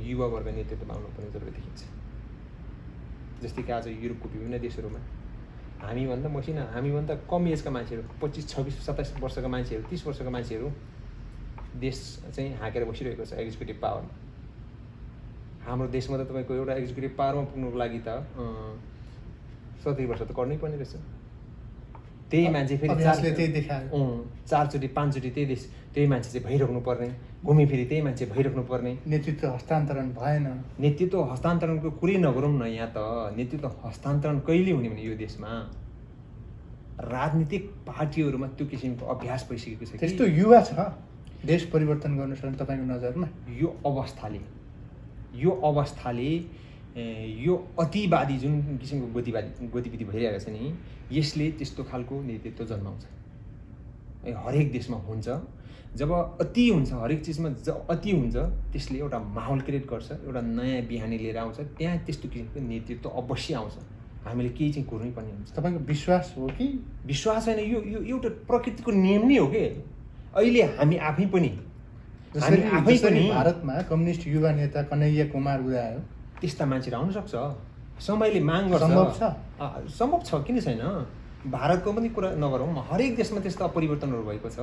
युवा वर्ग नेतृत्वमा आउनुपर्ने जरुरी देखिन्छ। जस्तै कि आज युरोपको विभिन्न देशहरूमा हामीभन्दा कम एजका मान्छेहरू, 25, 26, 27 वर्षका मान्छेहरू, 30 वर्षका मान्छेहरू देश चाहिँ हाँकेर बसिरहेको छ एक्जिक्युटिभ पावरमा। हाम्रो देशमा त तपाईँको एउटा एक्जिक्युटिभ पावरमा पुग्नुको लागि त 70 वर्ष त गर्नै पर्ने रहेछ। त्यही मान्छे फेरि 4चोटि 5चोटि त्यही मान्छे चाहिँ भइराख्नु पर्ने, घुमिफिरि त्यही मान्छे भइराख्नु पर्ने। नेतृत्व हस्तान्तरण भएन। नेतृत्व हस्तान्तरणको कुरै नगरौँ न। यहाँ त नेतृत्व हस्तान्तरण कहिले हुने भने यो देशमा राजनीतिक पार्टीहरूमा त्यो किसिमको अभ्यास भइसकेको छ। त्यस्तो युवा छ देश परिवर्तन गर्नु सक्ने तपाईँको नजरमा? यो अवस्थाले यो अतिवादी जुन किसिमको गतिविधि भइरहेको छ नि, यसले त्यस्तो खालको नेतृत्व जन्माउँछ। हरेक देशमा हुन्छ। जब अति हुन्छ, हरेक चिजमा अति हुन्छ, त्यसले एउटा माहौल क्रिएट गर्छ, एउटा नयाँ बिहानी लिएर आउँछ। त्यहाँ त्यस्तो किसिमको नेतृत्व अवश्य आउँछ। हामीले केही चाहिँ कुर्नै पर्ने हुन्छ। तपाईँको विश्वास हो कि? विश्वास होइन, यो एउटा प्रकृतिको नियम नै हो कि। अहिले हामी आफै पनि भारतमा कम्युनिस्ट युवा नेता कन्हैया कुमार उदायो, त्यस्ता मान्छेहरू आउन सक्छ। समयले माग गर्छ। सम्भव छ, किन छैन? भारतको पनि कुरा नगरौँ, हरेक देशमा त्यस्ता परिवर्तनहरू भएको छ।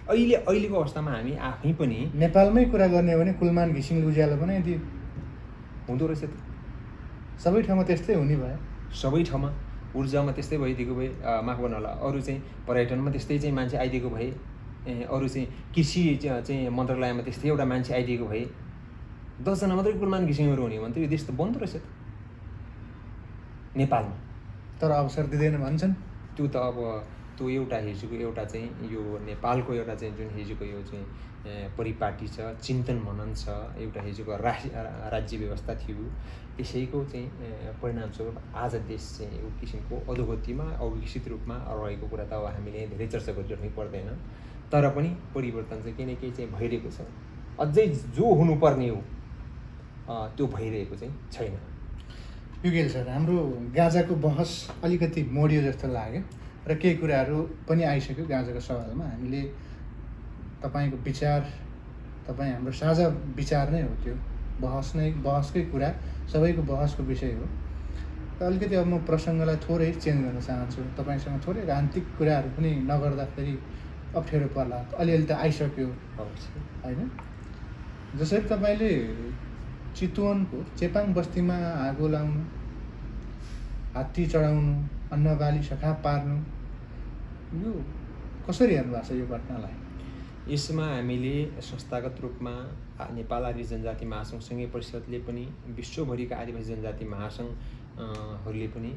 अहिलेको अवस्थामा हामी आफै पनि नेपालमै कुरा गर्ने हो भने कुलमान घिसिङ उज्यालो पनि यदि हुँदो रहेछ त। सबै ठाउँमा त्यस्तै हुने भयो। सबै ठाउँमा ऊर्जामा त्यस्तै भइदिएको भए, माफ गर्नु होला, अरू चाहिँ पर्यटनमा त्यस्तै चाहिँ मान्छे आइदिएको भए, अरू चाहिँ कृषि चाहिँ मन्त्रालयमा त्यस्तै एउटा मान्छे आइदिएको भए, 10 जना मात्रै कुलमान घिसिङहरू हुने भने त यो देश त बन्द रहेछ त नेपालमा। तर अवसर दिँदैन भन्छन्। त्यो त अब त्यो एउटा हिजोको एउटा चाहिँ यो नेपालको एउटा चाहिँ जुन हिजोको यो चाहिँ परिपाटी छ, चिन्तन मनन छ, एउटा हिजोको राज्य व्यवस्था थियो, त्यसैको चाहिँ परिणामस्वरूप आज देश चाहिँ यो किसिमको अधोगतिमा अविकसित रूपमा रहेको कुरा त अब हामीले धेरै चर्चा गरिरहनै पर्दैन। तर पनि परिवर्तन चाहिँ केही न केही चाहिँ भइरहेको छ। अझै जो हुनुपर्ने हो त्यो भइरहेको चाहिँ छैन। युगेल सर, हाम्रो गाँजाको बहस अलिकति मोडियो जस्तो लाग्यो र केही कुराहरू पनि आइसक्यो गाँजाको सवालमा। हामीले तपाईँको विचार, तपाईँ हाम्रो साझा विचार नै हो, त्यो बहसकै कुरा, सबैको बहसको विषय हो। र अलिकति अब म प्रसङ्गलाई थोरै चेन्ज गर्न चाहन्छु। तपाईँसँग थोरै राजनीतिक कुराहरू पनि नगर्दाखेरि अप्ठ्यारो पर्ला। अलिअलि त आइसक्यो होइन? जसरी तपाईँले चितवनको चेपाङ बस्तीमा आगो लाउनु, हात्ती चढाउनु, अन्नबाली सखा पार्नु, यो कसरी हेर्नु भएको छ यो घटनालाई? यसमा हामीले संस्थागत रूपमा नेपाल आदिवासी जनजाति महासङ्घ सङ्घीय परिषदले पनि विश्वभरिका आदिवासी जनजाति महासङ्घहरूले पनि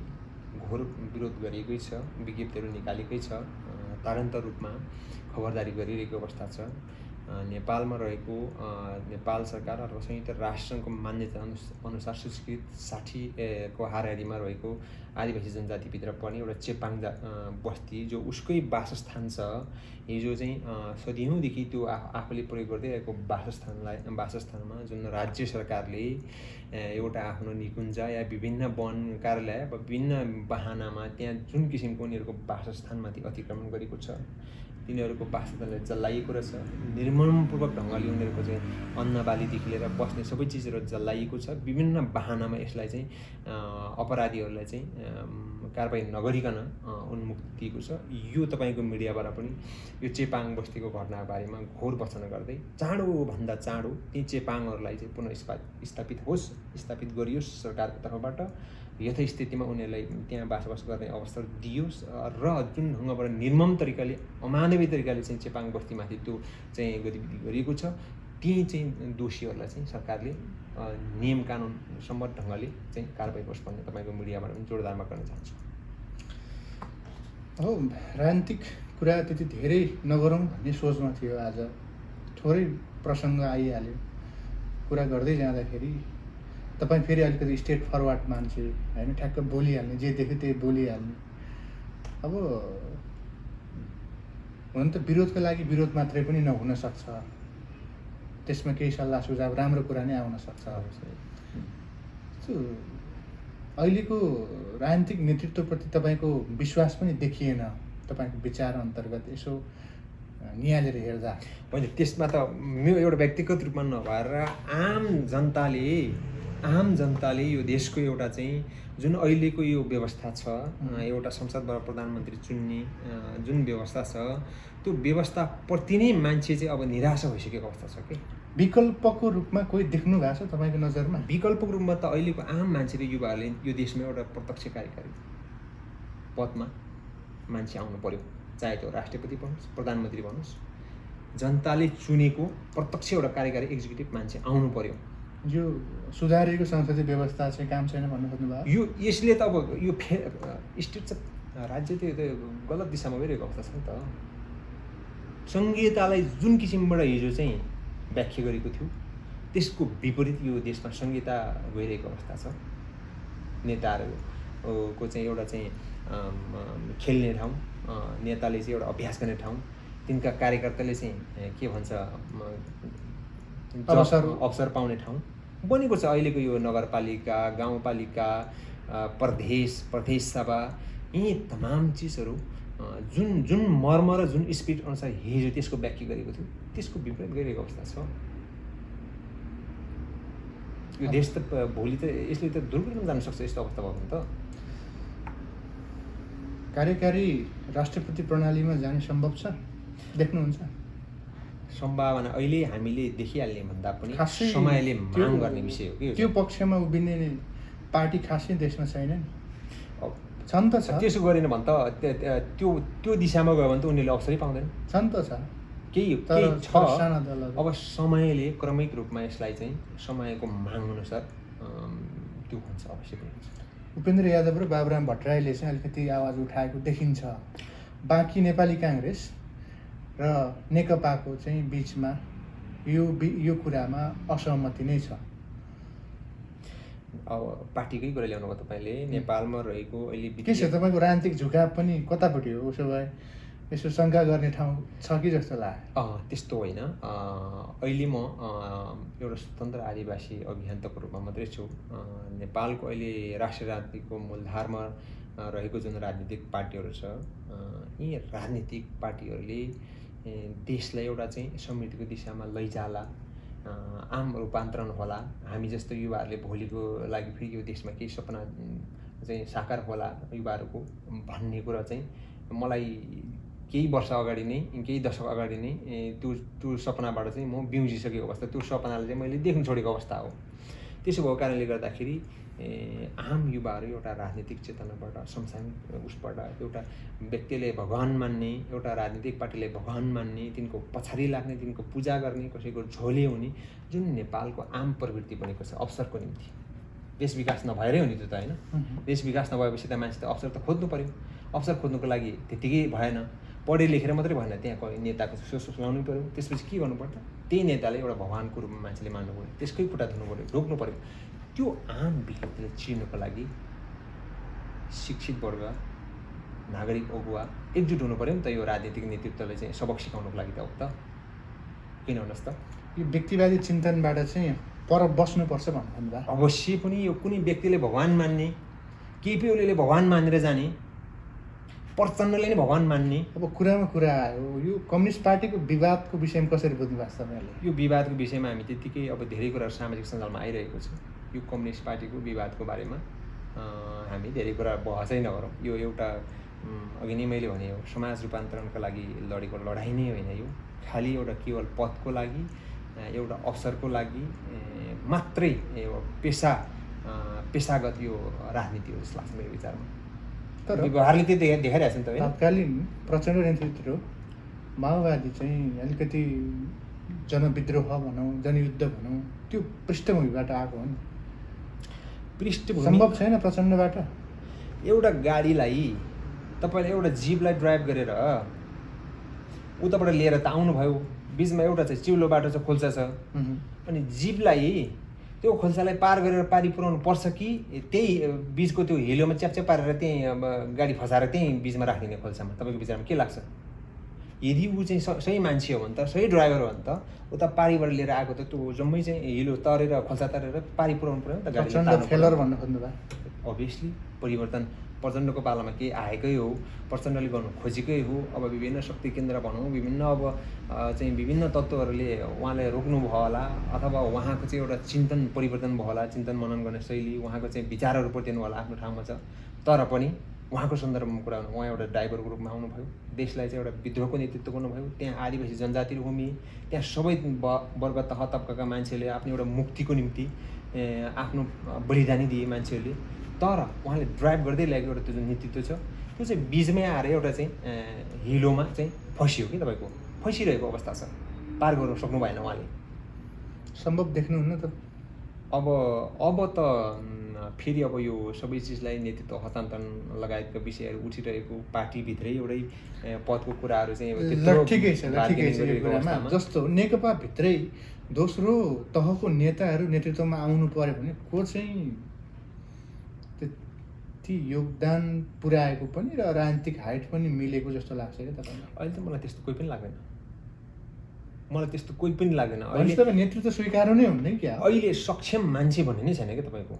घोर विरोध गरेकै छ, विज्ञप्तिहरू निकालेकै छ, तारन्तर रूपमा खबरदारी गरिरहेको अवस्था छ। नेपालमा रहेको नेपाल सरकार अथवा संयुक्त राष्ट्रसङ्घको मान्यता अनुसार स्वीकृत 60 को हाराहारीमा रहेको आदिवासी जनजातिभित्र पर्ने एउटा चेपाङ बस्ती जो उसकै वासस्थान छ, हिजो चाहिँ सदियौँदेखि त्यो आफूले प्रयोग गर्दै आएको वासस्थानमा जुन राज्य सरकारले एउटा आफ्नो निकुञ्ज या विभिन्न वन कार्यालय वा विभिन्न बहानामा त्यहाँ जुन किसिमको उनीहरूको वासस्थानमाथि अतिक्रमण गरेको छ, तिनीहरूको वासस्थानलाई जल्लाइएको रहेछ। निर्ममपूर्वक ढङ्गले उनीहरूको चाहिँ अन्नबालीदेखि लिएर बस्ने सबै चिजहरू जल्लाइएको छ। विभिन्न बहानामा यसलाई चाहिँ अपराधीहरूलाई चाहिँ कारबाही नगरिकन उन्मुक्ति दिएको छ। यो तपाईँको मिडियाबाट पनि यो चेपाङ बस्तीको घटनाको बारेमा घोर वचन गर्दै चाँडोभन्दा चाँडो ती चेपाङहरूलाई चाहिँ पुनः स्थापित गरियोस् सरकारको तर्फबाट, यथास्थितिमा उनीहरूलाई त्यहाँ बसोबास गर्ने अवसर दियोस् र जुन ढङ्गबाट निर्मम तरिकाले अमानवीय तरिकाले चाहिँ चेपाङ बस्तीमाथि त्यो चाहिँ गतिविधि गरिएको छ, ती चाहिँ दोषीहरूलाई चाहिँ सरकारले नियम कानुन सम्मत ढङ्गले चाहिँ कारबाही होस् भन्ने तपाईँको मिडियाबाट पनि जोरदारमा गर्न चाहन्छु। हो, राजनीतिक कुरा त्यति धेरै नगरौँ भन्ने सोचमा थियो। आज थोरै प्रसङ्ग आइहाल्यो। कुरा गर्दै जाँदाखेरि तपाईँ फेरि अलिकति स्ट्रेट फरवर्ड मान्छे होइन, ठ्याक्क बोलिहाल्ने, जे देख्यो त्यही बोलिहाल्ने। अब हुन त विरोधको लागि विरोध मात्रै पनि नहुन सक्छ, त्यसमा केही सल्लाह सुझाव राम्रो कुरा नै आउन सक्छ। अहिलेको राजनीतिक नेतृत्वप्रति तपाईँको विश्वास पनि देखिएन तपाईँको विचार अन्तर्गत यसो निहालेर हेर्दा। होइन, त्यसमा त मेरो एउटा व्यक्तिगत रूपमा नभएर आम जनताले यो देशको एउटा चाहिँ जुन अहिलेको यो व्यवस्था छ, एउटा संसदबाट प्रधानमन्त्री चुन्ने जुन व्यवस्था छ, त्यो व्यवस्थाप्रति नै मान्छे चाहिँ अब निराशा भइसकेको अवस्था छ कि। विकल्पको रूपमा कोही देख्नु भएको छ तपाईँको नजरमा? विकल्पको रूपमा त अहिलेको आम मान्छेले, युवाहरूले यो देशमा एउटा प्रत्यक्ष कार्यकारी पदमा मान्छे आउनु पर्यो, चाहे त्यो राष्ट्रपति बनोस्, प्रधानमन्त्री बनोस्, जनताले चुनेको प्रत्यक्ष एउटा कार्यकारी एक्जिक्युटिभ मान्छे आउनु पर्यो। यो सुधारिएको संसदीय व्यवस्था चाहिँ काम छैन भन्नु खोज्नुभयो? यसले त अब यो स्टेट चाहिँ राज्य त्यो गलत दिशामा गइरहेको अवस्था छ नि त। संहितालाई जुन किसिमबाट हिजो चाहिँ व्याख्या गरेको थियो, त्यसको विपरीत यो देशमा संहिता गइरहेको अवस्था छ। नेताहरूको चाहिँ एउटा चाहिँ खेल्ने ठाउँ, नेताले चाहिँ एउटा अभ्यास गर्ने ठाउँ, तिनका कार्यकर्ताले चाहिँ के भन्छ अवसर पाउने ठाउँ बनेको छ अहिलेको यो नगरपालिका, गाउँपालिका, प्रदेश सभा, यी तमाम चिजहरू जुन जुन मर्म र जुन स्पिड अनुसार हिजो त्यसको व्याख्या गरेको थियो, त्यसको विपरीत गरिरहेको अवस्था छ। यो देश त भोलि त यसले त दुर्गतिमा जान सक्छ यस्तो अवस्था भयो भने त। कार्यकारी राष्ट्रपति प्रणालीमा जाने सम्भव छ देख्नुहुन्छ? सम्भावना अहिले हामीले देखिहाल्ने भन्दा पनि खासै समयले माग गर्ने विषय हो कि त्यो पक्षमा उभिने पार्टी खासै देशमा छैन नि। छन् त छ, त्यसो गरेन भने त त्यो दिशामा गयो भने त उनीहरूले अवसरै पाउँदैन। छन् त छ, केही छ। साना दलहरू अब समयले क्रमिक रूपमा यसलाई चाहिँ समयको माग अनुसार त्यो हुन्छ, अवश्य पनि हुन्छ। उपेन्द्र यादव र बाबुराम भट्टराईले चाहिँ अलिकति आवाज उठाएको देखिन्छ। बाँकी नेपाली काङ्ग्रेस र नेकपाको चाहिँ बिचमा यो कुरामा असहमति नै छ। अब पार्टीकै कुरा ल्याउनु भयो तपाईँले। नेपालमा रहेको अहिले के छ तपाईँको राजनीतिक झुकाव पनि कतापट्टि हो? उसो भए यसो शङ्का गर्ने ठाउँ छ कि जस्तो लाग्यो। त्यस्तो होइन। अहिले म एउटा स्वतन्त्र आदिवासी अभियन्ताको रूपमा मात्रै छु। नेपालको अहिले राष्ट्रिय राजनीतिको मूलधारमा रहेको जुन राजनीतिक पार्टीहरू छ, यी राजनीतिक पार्टीहरूले देशलाई एउटा चाहिँ समृद्धिको दिशामा लैजाला, आम रूपान्तरण होला, हामी जस्तो युवाहरूले भोलिको लागि फेरि यो देशमा केही सपना चाहिँ साकार होला युवाहरूको भन्ने कुरा चाहिँ मलाई केही वर्ष अगाडि नै, केही दशक अगाडि नै त्यो सपनाबाट चाहिँ म बिउजिसकेको अवस्था, त्यो सपनालाई चाहिँ मैले देख्न छोडेको अवस्था हो। त्यसो भएको कारणले गर्दाखेरि आम युवाहरू एउटा राजनीतिक चेतनाबाट, संसारिक उसबाट, एउटा व्यक्तिले भगवान मान्ने, एउटा राजनीतिक पार्टीले भगवान मान्ने, तिनको पछाडि लाग्ने, तिनको पूजा गर्ने, कसैको झोले हुने जुन नेपालको आम प्रवृत्ति बनेको छ अवसरको निम्ति। देश विकास नभएरै हो नि त्यो त, होइन? देश विकास नभएपछि त मान्छे त अवसर त खोज्नु पर्यो। अवसर खोज्नुको लागि त्यत्तिकै भएन, पढे लेखेर मात्रै भएन, त्यहाँ कोही नेताको सुनाउनु पर्यो। त्यसपछि के गर्नु पर्छ? त्यही नेताले एउटा भगवानको रूपमा मान्छेले मान्नु पर्यो, त्यसकै खुट्टा धुनु पर्यो, रोक्नु पर्यो। त्यो आम व्यक्तिले चिर्नुको लागि शिक्षित वर्ग, नागरिक अगुवा एकजुट हुनु पर्यो नि त। यो राजनीतिक नेतृत्वले चाहिँ सबक सिकाउनुको लागि त हो त, किन भन्नुहोस् त? यो व्यक्तिवादी चिन्तनबाट चाहिँ पर बस्नुपर्छ भन्नुभयो। अवश्य पनि यो कुनै व्यक्तिले भगवान मान्ने, केपी ओलीले भगवान मानेर जाने, प्रचण्डले नै भगवान मान्ने। अब कुरामा कुरा आयो, यो कम्युनिस्ट पार्टीको विवादको विषयमा कसरी बुझ्नु भएको छ तपाईँहरूले? यो विवादको विषयमा हामी त्यत्तिकै अब धेरै कुराहरू सामाजिक सञ्जालमा आइरहेको छ। यो कम्युनिस्ट पार्टीको विवादको बारेमा हामी धेरै कुरा बहसै नगरौँ। यो एउटा अघि नै मैले भने हो, समाज रूपान्तरणको लागि लडेको लडाइँ नै होइन। यो खालि एउटा केवल पदको लागि, एउटा अवसरको लागि मात्रै पेसागत यो राजनीति हो जस्तो लाग्छ मेरो विचारमा। तर व्यवहारले त्यो देखाइरहेको छ नि त। तत्कालीन प्रचण्ड नेतृत्व माओवादी चाहिँ अलिकति जनविद्रोह भनौँ, जनयुद्ध भनौँ, त्यो पृष्ठभूमिबाट आएको हो नि। पृष्ठभूमि सम्भव छैन प्रचण्डबाट एउटा गाडीलाई तपाईँले एउटा जीवलाई ड्राइभ गरेर उताबाट लिएर त आउनुभयो, बिचमा एउटा चाहिँ चिउलो बाटो छ, खोल्सा छ, अनि जीवलाई त्यो खोल्सालाई पार गरेर पारी पुऱ्याउनु पर्छ कि त्यही बिचको त्यो हिलोमा च्यापच्याप पारेर त्यहीँ अब गाडी फसाएर त्यहीँ बिचमा राखिदिने खोल्सामा? तपाईँको विचारमा के लाग्छ? यदि ऊ चाहिँ सही मान्छे हो भने त, सही ड्राइभर हो भने त उता पारीबाट लिएर आएको त त्यो जम्मै चाहिँ हिलो तरेर खोल्सा तरेर पारी पुऱ्याउनु पऱ्यो नि त गाडी। फेलर भन्न खोज्नु भयो। अभियसली परिवर्तन प्रचण्डको पालामा केही आएकै हो, प्रचण्डले गर्नु खोजेकै हो। अब विभिन्न शक्ति केन्द्र भनौँ, विभिन्न अब चाहिँ विभिन्न तत्त्वहरूले उहाँलाई रोक्नुभयो होला, अथवा उहाँको चाहिँ एउटा चिन्तन परिवर्तन भयो होला, चिन्तन मनन गर्ने शैली, उहाँको चाहिँ विचारहरू पर्टिनु होला आफ्नो ठाउँमा छ। तर पनि उहाँको सन्दर्भमा कुरा गर्नु, उहाँ एउटा ड्राइभरको रूपमा आउनुभयो, देशलाई चाहिँ एउटा विद्रोहको नेतृत्व गर्नुभयो। त्यहाँ आदिवासी जनजाति भूमि, त्यहाँ सबै वर्ग तह तब्काका मान्छेले आफ्नो एउटा मुक्तिको निम्ति आफ्नो बलिदानी दिए मान्छेहरूले। तर उहाँले ड्राइभ गर्दै ल्याएको एउटा त्यो जुन नेतृत्व छ, त्यो चाहिँ बिचमै आएर एउटा चाहिँ हिलोमा चाहिँ फसियो कि तपाईँको, फसिरहेको अवस्था छ, पार गर्नु सक्नु भएन उहाँले। सम्भव देख्नुहुन्न त? अब त फेरि अब यो सबै चिजलाई नेतृत्व हस्तान्तरण लगायतका विषयहरू उठिरहेको, पार्टीभित्रै एउटै पदको कुराहरू चाहिँ ठिकै छ। जस्तो नेकपा भित्रै दोस्रो तहको नेताहरू नेतृत्वमा आउनु पर्यो भने को चाहिँ त्यति योगदान पुर्याएको पनि र राजनीतिक हाइट पनि मिलेको जस्तो लाग्छ क्या तपाईँलाई? अहिले त मलाई त्यस्तो कोही पनि लाग्दैन, अहिले त नेतृत्व स्वीकार नै हुँदैन क्या। अहिले सक्षम मान्छे भन्ने नै छैन क्या तपाईँको।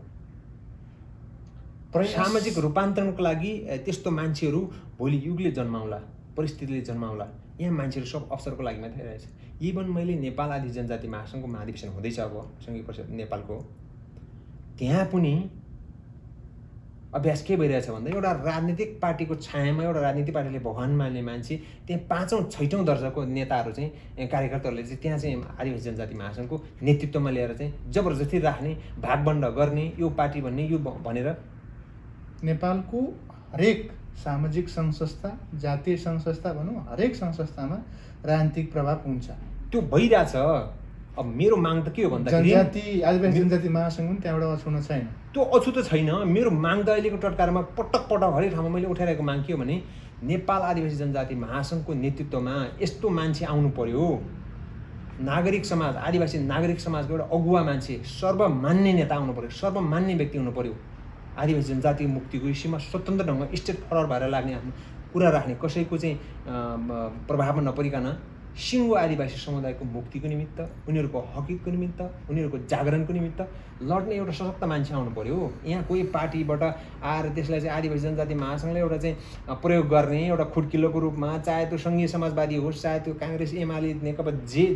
सामाजिक रूपान्तरणको लागि त्यस्तो मान्छेहरू भोलि युगले जन्माउला, परिस्थितिले जन्माउला। यहाँ मान्छेहरू सब अवसरको लागि मात्रै रहेछ। इभन मैले नेपाल आदि जनजाति महासङ्घको महाधिवेशन हुँदैछ अब सङ्घीय परिषद नेपालको, त्यहाँ पनि अभ्यास के भइरहेछ भन्दा एउटा राजनीतिक पार्टीको छायामा एउटा राजनीतिक पार्टीले भगवान मान्ने मान्छे, त्यहाँ 5औं 6औं दर्जाको नेताहरू चाहिँ कार्यकर्ताहरूले चाहिँ त्यहाँ चाहिँ आदिवासी जनजाति महासङ्घको नेतृत्वमा लिएर चाहिँ जबरजस्ती राख्ने, भागबण्ड गर्ने, यो पार्टी भन्ने यो भनेर। नेपालको हरेक सामाजिक सङ्घ संस्था, जातीय सङ्घ संस्था भनौँ, हरेक सङ्घ संस्थामा राजनीतिक प्रभाव हुन्छ, त्यो भइरहेछ। अब मेरो माग त के हो भन्दाखेरि आदिवासी जनजाति महासङ्घ पनि त्यहाँबाट अछुन छैन, त्यो अछुतो छैन। मेरो माग त अहिलेको टटकारमा पटक हरेक ठाउँमा मैले उठाइरहेको माग के हो भने नेपाल आदिवासी जनजाति महासङ्घको नेतृत्वमा यस्तो मान्छे आउनु पर्यो, नागरिक समाज, आदिवासी नागरिक समाजको एउटा अगुवा मान्छे, सर्वमान्य नेता आउनु पर्यो, सर्वमान्य व्यक्ति हुनु पर्यो। आदिवासी जनजाति मुक्तिको विषयमा स्वतन्त्र ढङ्गमा स्टेट फरवर्ड भएर लाग्ने, आफ्नो कुरा राख्ने, कसैको चाहिँ प्रभावमा नपरिकन सिङ्गो आदिवासी समुदायको मुक्तिको निमित्त, उनीहरूको हकको निमित्त, उनीहरूको जागरणको निमित्त लड्ने एउटा सशक्त मान्छे आउनु पर्यो। यहाँ कोही पार्टीबाट आएर त्यसलाई चाहिँ आदिवासी जनजाति महासङ्घले एउटा चाहिँ प्रयोग गर्ने, एउटा खुड्किलोको रूपमा, चाहे त्यो सङ्घीय समाजवादी होस्, चाहे त्यो काङ्ग्रेस एमाले नेकपा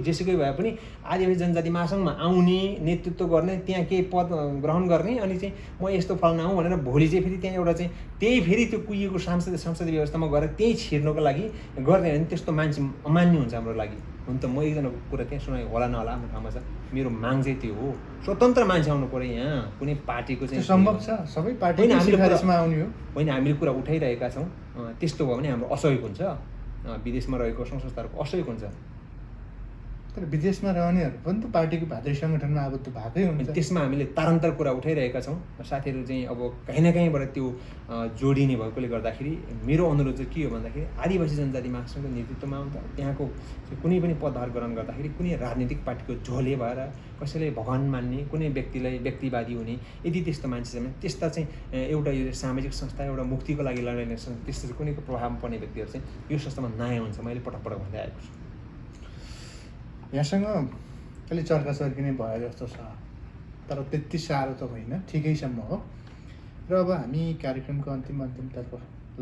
जेसुकै भए पनि आदिवासी जनजाति महासङ्घमा आउने, नेतृत्व गर्ने, त्यहाँ केही पद ग्रहण गर्ने, अनि चाहिँ म यस्तो फल्ना हुँ भनेर भोलि चाहिँ फेरि त्यहाँ एउटा चाहिँ त्यही फेरि त्यो कुहिएको संसदीय व्यवस्थामा गएर त्यही छिर्नको लागि गर्ने भने त्यस्तो मान्छे अमान्य हुन्छ हाम्रो लागि। हुन त म एकजनाको कुरा त्यहाँ सुनाइ होला नहोला आफ्नो ठाउँमा छ, मेरो माग चाहिँ त्यो हो, स्वतन्त्र मान्छे आउनु पर्यो। यहाँ कुनै पार्टीको चाहिँ सम्भव छ, सबै पार्टीको सिफारिसमा आउने हो होइन, हामीले कुरा उठाइरहेका छौँ। त्यस्तो भयो भने हाम्रो असहयोग हुन्छ, विदेशमा रहेको सङ्घ संस्थाहरूको असहयोग हुन्छ। तर विदेशमा रहनेहरू पनि त पार्टीको भातृ सङ्गठनमा आबद्ध भएकै हुन्छ, त्यसमा हामीले तारन्तर कुरा उठाइरहेका छौँ। साथीहरू चाहिँ अब कहीँ न कहीँबाट त्यो जोडिने भएकोले गर्दाखेरि मेरो अनुरोध चाहिँ के हो भन्दाखेरि आदिवासी जनजाति महासङ्घको नेतृत्वमा आउँदा त्यहाँको कुनै पनि पदभार ग्रहण गर्दाखेरि कुनै राजनीतिक पार्टीको झोले भएर कसैलाई भगवान मान्ने, कुनै व्यक्तिलाई व्यक्तिवादी हुने, यदि त्यस्तो मान्छे छ भने त्यस्ता चाहिँ एउटा यो सामाजिक संस्था, एउटा मुक्तिको लागि लडाइने त्यस्तो चाहिँ कुनैको प्रभाव पर्ने व्यक्तिहरू चाहिँ यो संस्थामा नयाँ हुन्छ। मैले पटक भन्दै आएको छु। यहाँसँग अलि चर्काचर्की नै भयो जस्तो छ, तर त्यति साह्रो त होइन, ठिकैसम्म हो। र अब हामी कार्यक्रमको अन्तिमतर्फ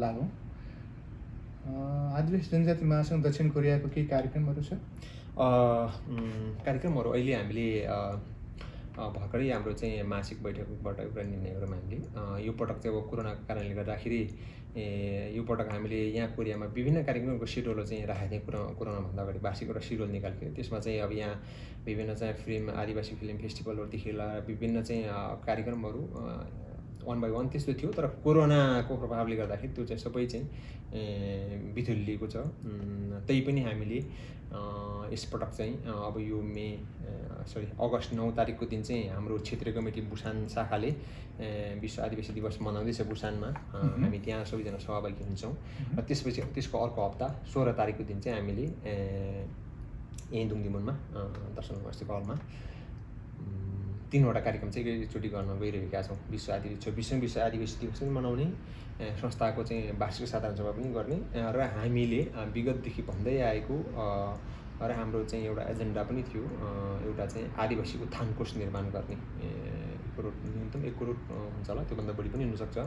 लागौँ। आदिवासी जनजाति महासङ्घ दक्षिण कोरियाको केही कार्यक्रमहरू छ? कार्यक्रमहरू अहिले हामीले भर्खरै हाम्रो चाहिँ मासिक बैठकबाट एउटा निर्णय गरौँ हामीले। यो पटक चाहिँ अब कोरोनाको कारणले गर्दाखेरि यो पटक हामीले यहाँ कोरियामा विभिन्न कार्यक्रमहरूको सिड्युलहरू चाहिँ राखेको थियौँ। कोरोनाभन्दा अगाडि वार्षिक एउटा सिड्युल निकालेको थियो। त्यसमा चाहिँ अब यहाँ विभिन्न चाहिँ फिल्म, आदिवासी फिल्म फेस्टिभलहरूदेखि लिएर विभिन्न चाहिँ कार्यक्रमहरू 1 बाई 1 त्यस्तो थियो, तर कोरोनाको प्रभावले गर्दाखेरि त्यो चाहिँ सबै चाहिँ बिथुलिएको छ। त्यही पनि हामीले यसपटक चाहिँ अब यो अगस्ट 9 तारिकको दिन चाहिँ हाम्रो क्षेत्रीय कमिटी बुसान शाखाले विश्व आदिवासी दिवस मनाउँदैछ बुसानमा। हामी त्यहाँ सबैजना सहभागी हुन्छौँ र त्यसपछि त्यसको अर्को हप्ता 16 तारिकको दिन चाहिँ हामीले यहीँ दुङदिमुनमा दर्शन बस्तीको हलमा 3वटा कार्यक्रम चाहिँ एकैचोटि गर्न गइरहेका छौँ। विश्व आदिवासी दिवस पनि मनाउने, संस्थाको चाहिँ वार्षिक साधारण सभा पनि गर्ने र हामीले विगतदेखि भन्दै आएको र हाम्रो चाहिँ एउटा एजेन्डा पनि थियो, एउटा चाहिँ आदिवासी उत्थान कोष निर्माण गर्ने। 1 करोड, न्यूनतम 1 करोड हुन्छ होला, त्योभन्दा बढी पनि हुनसक्छ।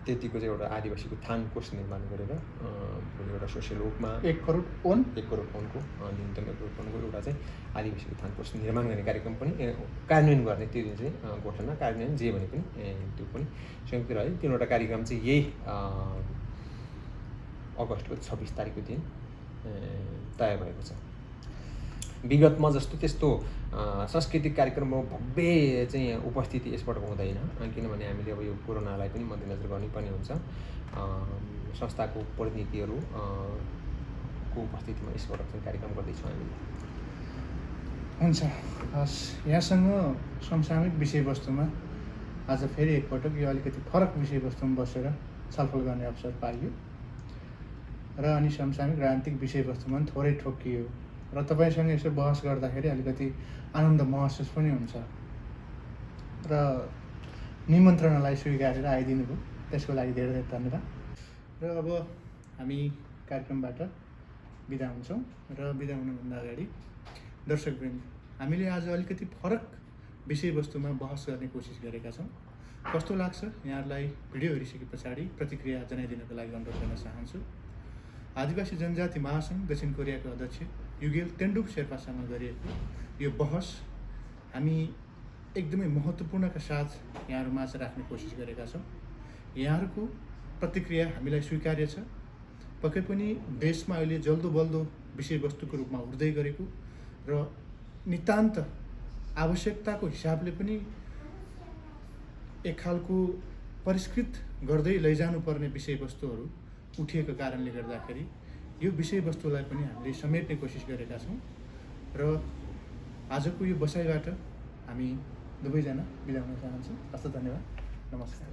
त्यतिको चाहिँ एउटा आदिवासी उत्थान कोष निर्माण गरेर एउटा सोसियल रूपमा 1 करोड ओन 1 करोड ओनको न्यूनतम 1 करोड ओनको एउटा चाहिँ आदिवासी उत्थान कोष निर्माण गर्ने कार्यक्रम पनि कार्यान्वयन गर्ने। त्यो दिन चाहिँ घोषणा कार्यान्वयन जे भने पनि त्यो पनि संयुक्त रह्यो। 3वटा कार्यक्रम चाहिँ यही अगस्टको 26 तारिकको दिन तय भएको छ। विगतमा जस्तो त्यस्तो सांस्कृतिक कार्यक्रममा भव्य चाहिँ उपस्थिति यसपटक हुँदैन, किनभने हामीले अब यो कोरोनालाई पनि मध्यनजर गर्नुपर्ने हुन्छ। संस्थाको प्रतिनिधिहरू को उपस्थितिमा यसपटक चाहिँ कार्यक्रम गर्दैछौँ हामीले। हुन्छ, हस्, यहाँसँग समसामयिक विषयवस्तुमा आज फेरि एकपटक यो अलिकति फरक विषयवस्तुमा बसेर छलफल गर्ने अवसर पाइयो र अनि समसामयिक राजनीतिक विषयवस्तुमा पनि थोरै ठोकियो र तपाईँसँग यसो बहस गर्दाखेरि अलिकति आनन्द महसुस पनि हुन्छ र निमन्त्रणालाई स्वीकारेर आइदिनु भयो, त्यसको लागि धेरै धेरै धन्यवाद। र अब हामी कार्यक्रमबाट बिदा हुन्छौँ र बिदा हुनुभन्दा अगाडि दर्शकवृन्द, हामीले आज अलिकति फरक विषयवस्तुमा बहस गर्ने कोसिस गरेका छौँ। कस्तो लाग्छ यहाँहरूलाई भिडियो हेरिसके पछाडि प्रतिक्रिया जनाइदिनको लागि अनुरोध गर्न चाहन्छु। आदिवासी जनजाति महासङ्घ दक्षिण कोरियाको अध्यक्ष युगेल तेन्डुप शेर्पासँग गरिएको यो बहस हामी एकदमै महत्त्वपूर्णका साथ यहाँहरूमाझ राख्ने कोसिस गरेका छौँ। यहाँहरूको प्रतिक्रिया हामीलाई स्वीकार्य छ। पक्कै पनि देशमा अहिले जल्दो बल्दो विषयवस्तुको रूपमा उठ्दै गरेको र नितान्त आवश्यकताको हिसाबले पनि एक खालको परिष्कृत गर्दै लैजानुपर्ने विषयवस्तुहरू उठिएको कारणले गर्दाखेरि यो विषयवस्तुलाई पनि हामीले समेट्ने कोसिस गरेका छौँ र आजको यो बसाइबाट हामी दुवैजना बिदा हुन चाहन्छौँ। हस्त, धन्यवाद, नमस्कार।